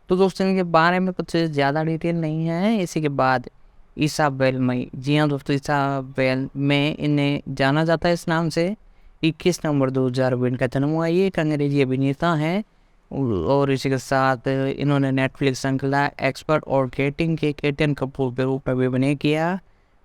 तो दोस्तों इनके बारे में कुछ ज़्यादा डिटेल नहीं है। इसी के बाद इसाबेल मई, जी हाँ दोस्तों, इसाबेल में इन्हें जाना जाता है इस नाम से। 21 नवंबर 2000 को इनका जन्म हुआ। ये एक अंग्रेजी अभिनेता है और इसी के साथ इन्होंने नेटफ्लिक्स श्रृंखला एक्सपर्ट और केटिंग के केटन कपूर के रूप में भी अभिनय किया।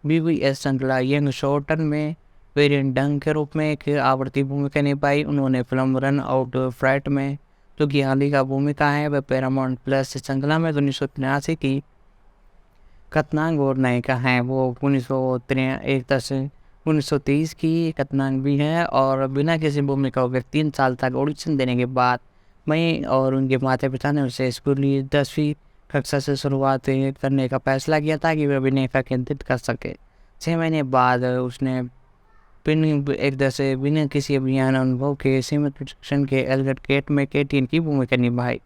BBS श्रृंखला यंग शॉर्टन में वेरियन डंग के रूप में एक आवर्ती भूमिका निभाई। उन्होंने फिल्म रन आउट फ्राइट में, जो कि हाल ही का भूमिका है, वह पैरामाउंट प्लस श्रृंखला में 1983 की कतनांग और नायिका हैं। वो 1923 की कतनांग भी है। और बिना किसी भूमिका के 3 साल तक ऑडिशन देने के बाद मई और उनके माता पिता ने उसे स्कूली 10वीं कक्षा से शुरुआत करने का फैसला किया ताकि वह अभिनय का केंद्रित कर सके। 6 महीने बाद उसने एक तरह से बिना किसी अभियान अनुभव के सीमित प्रशिक्षण के एल्गट केट में केटियन की भूमिका निभाई।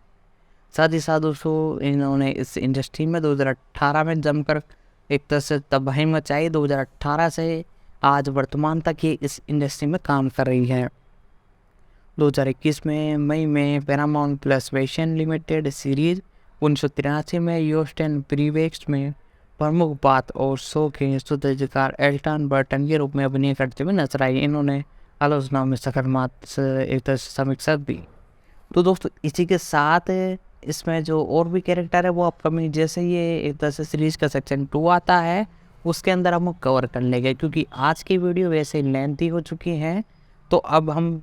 साथ ही साथ दोस्तों इन्होंने इस इंडस्ट्री में 2018 में जमकर एक तरह से तबाही मचाई। 2018 से आज वर्तमान तक ये इस इंडस्ट्री में काम कर रही है। 2021 में मई में पैरामाउंट प्लस वेशन लिमिटेड सीरीज 1983 में योस्टन प्रीवेक्स में प्रमुख बात और शो के सूत्रधार एल्टन बर्टन के रूप में अभिनय करते हुए नजर आई। इन्होंने आलोचनाओं में सकारात्मक एक तरह से समीक्षा दी। तो दोस्तों इसी के साथ इसमें जो और भी कैरेक्टर है वो अपकमिंग, जैसे ये एक तरह से सीरीज का सेक्शन 2 आता है उसके अंदर हम कवर कर लेंगे, क्योंकि आज की वीडियो वैसे लेंथी हो चुकी है। तो अब हम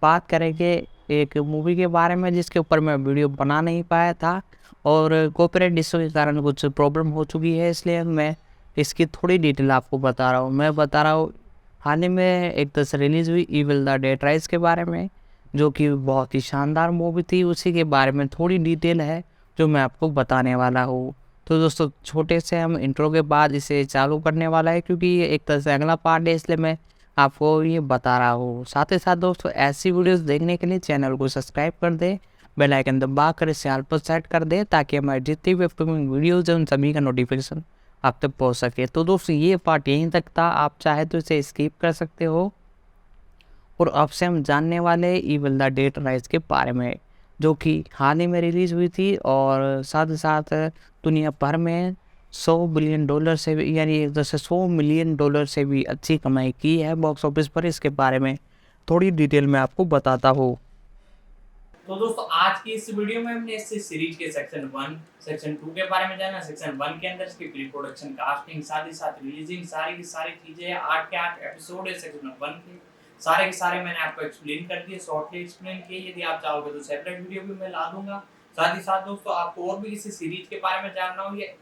बात करेंगे एक मूवी के बारे में जिसके ऊपर मैं वीडियो बना नहीं पाया था और कॉपीराइट इश्यू के कारण कुछ प्रॉब्लम हो चुकी है, इसलिए मैं इसकी थोड़ी डिटेल आपको बता रहा हूँ। मैं बता रहा हूँ हाल ही में एक तरह से रिलीज़ हुई इविल द डेड राइज के बारे में, जो कि बहुत ही शानदार मूवी थी। उसी के बारे में थोड़ी डिटेल है जो मैं आपको बताने वाला हूँ। तो दोस्तों छोटे से हम इंट्रो के बाद इसे चालू करने वाला है, क्योंकि ये एक तरह से अगला पार्ट है, इसलिए मैं आपको ये बता रहा हूँ। साथ ही साथ दोस्तों ऐसी वीडियोस देखने के लिए चैनल को सब्सक्राइब कर दें, बेल आइकन दबा कर इसे ऑल पर सेट कर दें, ताकि हमारी जितनी भी अपकमिंग वीडियोज़ हैं उन सभी का नोटिफिकेशन आप तक पहुँच सके। तो दोस्तों ये पार्ट यहीं तक था, आप चाहे तो इसे स्किप कर सकते हो। और अब से हम जानने वाले इविल द डेड राइज के बारे में, जो कि हाल ही में रिलीज़ हुई थी और साथ ही साथ दुनिया भर में $100 बिलियन से भी, यानी जैसे $100 मिलियन से भी अच्छी कमाई की है बॉक्स ऑफिस पर। इसके बारे में थोड़ी डिटेल में आपको बताता हूँ। तो दोस्तों आज की इस वीडियो में हमने इस सीरीज के सेक्शन 1, सेक्शन 2 के बारे में जाना। सेक्शन 1 के अंदर इसकी प्री प्रोडक्शन, कास्टिंग, साथ ही साथ रिलीजिंग, सारी की सारी चीजें, 8 के 8 एपिसोड है सेक्शन 1 के, सारे के सारे मैंने आपको एक्सप्लेन कर दिए, शॉर्टली एक्सप्लेन किए। यदि आप चाहोगे तो सेपरेट वीडियो भी मैं ला दूंगा। साथ ही साथ दोस्तों आपको और भी किसी सीरीज के बारे में जानना हो, ये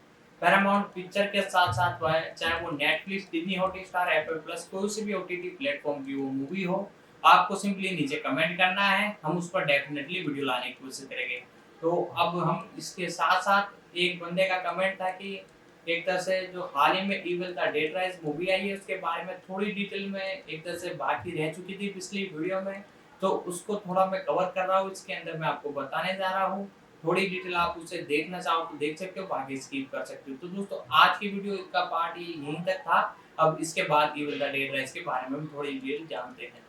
पैरामाउंट पिक्चर के साथ साथ चाहे वो Netflix, Disney Hotstar, Apple plus, कोई सी भी ओटीटी प्लेटफॉर्म की वो मूवी हो, आपको सिंपली नीचे कमेंट करना है, हम उस पर डेफिनेटली वीडियो लाने की कोशिश करेंगे। तो अब हम इसके साथ साथ एक बंदे का कमेंट था कि एक तरह से जो हाल ही में Evil the Dead Rise movie आई है उसके बारे में थोड़ी डिटेल में एक तरह से बाकी रह चुकी थी पिछली वीडियो में, तो उसको थोड़ा मैं कवर कर रहा हूँ। इसके अंदर मैं आपको बताने जा रहा हूँ थोड़ी डिटेल, आप उसे देखना चाहो तो देख सकते हो, बाकी स्किप कर सकते हो। तो दोस्तों आज की वीडियो का पार्ट यहीं तक था। अब इसके बाद इविल द डेड राइज के बारे में हम थोड़ी डिटेल जानते हैं।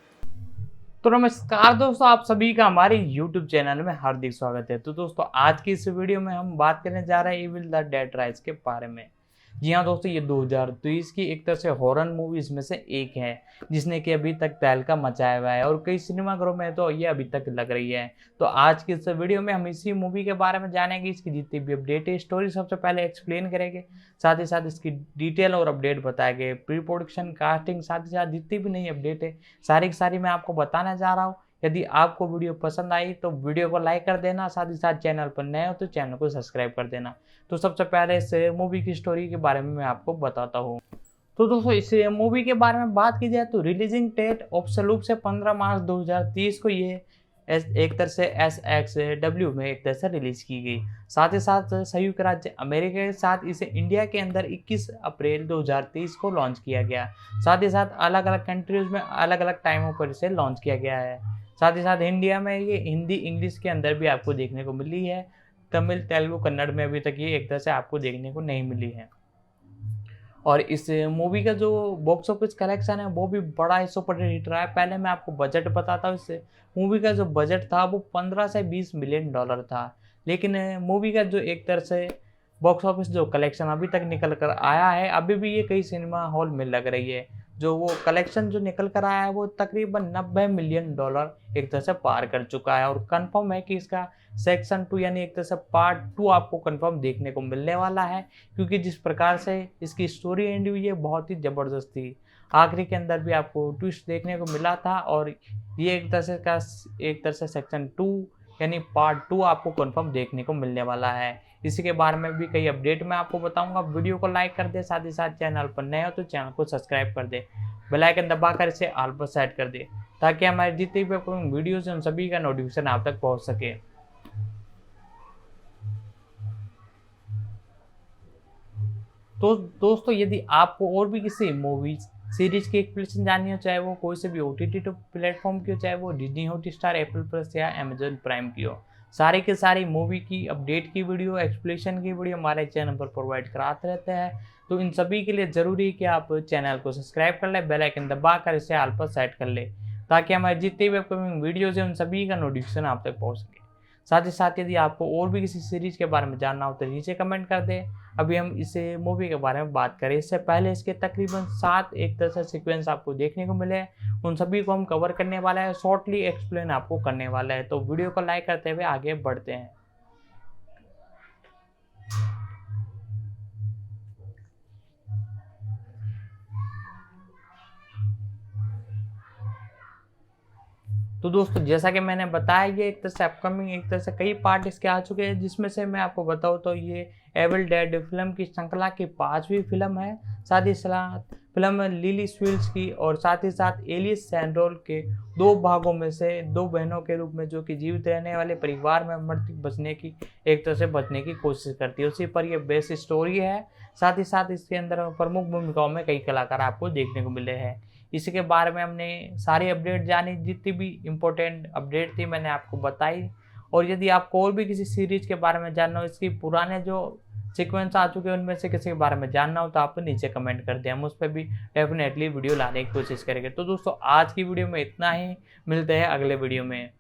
तो नमस्कार दोस्तों, आप सभी का हमारे YouTube चैनल में हार्दिक स्वागत है। तो दोस्तों आज की इस वीडियो में हम बात करने जा रहे हैं इविल द डेड राइज के बारे में। जी हाँ दोस्तों, ये 2023 की एक तरह से हॉरर मूवीज में से एक है जिसने कि अभी तक तहलका मचाया हुआ है और कई सिनेमाघरों में तो ये अभी तक लग रही है। तो आज की इस वीडियो में हम इसी मूवी के बारे में जानेंगे, इसकी जितनी भी अपडेट है, स्टोरी सबसे पहले एक्सप्लेन करेंगे, साथ ही साथ इसकी डिटेल और अपडेट बताएंगे, प्री प्रोडक्शन, कास्टिंग, साथ ही साथ जितनी भी नई अपडेट है सारी की सारी मैं आपको बताना जा रहा हूँ। यदि आपको वीडियो पसंद आई तो वीडियो को लाइक कर देना, साथ ही साथ चैनल पर नए हो तो चैनल को सब्सक्राइब कर देना। तो सबसे पहले इस मूवी की स्टोरी के बारे में मैं आपको बताता हूँ। तो दोस्तों इस मूवी के बारे में बात की जाए तो रिलीजिंग डेट ऑब्सोल्यूट से 15 मार्च 2030 को ये एक तरह से SXW में एक तरह से रिलीज की गई। साथ ही साथ संयुक्त राज्य अमेरिका के साथ इसे इंडिया के अंदर 21 अप्रैल 2030 को लॉन्च किया गया। साथ ही साथ अलग अलग कंट्रीज में अलग अलग टाइमों पर इसे लॉन्च किया गया है। साथ ही साथ इंडिया में ये हिंदी, इंग्लिश के अंदर भी आपको देखने को मिली है। तमिल, तेलुगु, कन्नड़ में अभी तक ये एक तरह से आपको देखने को नहीं मिली है। और इस मूवी का जो बॉक्स ऑफिस कलेक्शन है वो भी बड़ा ही सुपर हिट रहा है। पहले मैं आपको बजट बताता हूँ। इस मूवी का जो बजट था वो 15 से 20 मिलियन डॉलर था, लेकिन मूवी का जो एक तरह से बॉक्स ऑफिस जो कलेक्शन अभी तक निकल कर आया है, अभी भी ये कई सिनेमा हॉल में लग रही है, जो वो कलेक्शन जो निकल कर आया है वो तकरीबन 90 मिलियन डॉलर एक तरह से पार कर चुका है। और कंफर्म है कि इसका सेक्शन 2 यानी एक तरह से पार्ट 2 आपको कंफर्म देखने को मिलने वाला है, क्योंकि जिस प्रकार से इसकी स्टोरी एंड हुई है बहुत ही ज़बरदस्त थी। आखिरी के अंदर भी आपको ट्विस्ट देखने को मिला था और ये एक तरह से सेक्शन 2 यानी पार्ट 2 आपको कंफर्म देखने को मिलने वाला है। इसी के बारे में भी कई अपडेट मैं आपको बताऊंगा। वीडियो को लाइक कर दे, साथ ही साथ चैनल पर नए हो तो चैनल को सब्सक्राइब कर दे, बेल आइकन दबाकर इसे ऑल पर सेट कर दे, ताकि हमारे जितने भी अपकमिंग वीडियोस हैं उन सभी का नोटिफिकेशन आप तक पहुंच सके। तो दोस्तों यदि आपको और भी किसी मूवीज सीरीज की एक्सप्लेनेशन जाननी हो, चाहे वो कोई से भी OTT प्लेटफॉर्म की हो, चाहे वो डिज्नी हॉटस्टार, एप्पल प्लस या अमेजन प्राइम की हो, सारी के सारी मूवी की अपडेट की वीडियो, एक्सप्लेनेशन की वीडियो हमारे चैनल पर प्रोवाइड कराते रहते हैं। तो इन सभी के लिए ज़रूरी है कि आप चैनल को सब्सक्राइब कर ले, बेल आइकन दबाकर इसे ऑल पर सेट कर ले, ताकि हमारे जितने भी अपकमिंग वीडियोज़ हैं उन सभी का नोटिफिकेशन आप तक पहुँच सके। साथ ही साथ यदि आपको और भी किसी सीरीज़ के बारे में जानना हो तो नीचे कमेंट कर दें। अभी हम इस मूवी के बारे में बात करें, इससे पहले इसके तकरीबन 7 एक तरह से सीक्वेंस आपको देखने को मिले, उन सभी को हम कवर करने वाला है, शॉर्टली एक्सप्लेन आपको करने वाला है। तो वीडियो को लाइक करते हुए आगे बढ़ते हैं। तो दोस्तों जैसा कि मैंने बताया, ये एक तरह से अपकमिंग, एक तरह से कई पार्ट इसके आ चुके हैं, जिसमें से मैं आपको बताऊँ तो ये एविल डेड फिल्म की श्रृंखला की 5वीं फिल्म है। साथ ही साथ फिल्म लिली स्वील्स की और साथ ही साथ एलिस सैंडरोल के 2 भागों में से 2 बहनों के रूप में जो कि जीवित रहने वाले परिवार में मृत्यु बचने की, एक तरह से बचने की कोशिश करती है, उसी पर यह बेस्ट स्टोरी है। साथ ही साथ इसके अंदर प्रमुख भूमिकाओं में कई कलाकार आपको देखने को मिले हैं। इसी के बारे में हमने सारी अपडेट जानी, जितनी भी इम्पोर्टेंट अपडेट थी मैंने आपको बताई। और यदि आपको और भी किसी सीरीज के बारे में जानना हो, इसकी पुराने जो सीक्वेंस आ चुके हैं उनमें से किसी के बारे में जानना हो, तो आप नीचे कमेंट कर दें, हम उस पर भी डेफिनेटली वीडियो लाने की कोशिश करेंगे। तो दोस्तों आज की वीडियो में इतना ही, मिलते हैं अगले वीडियो में।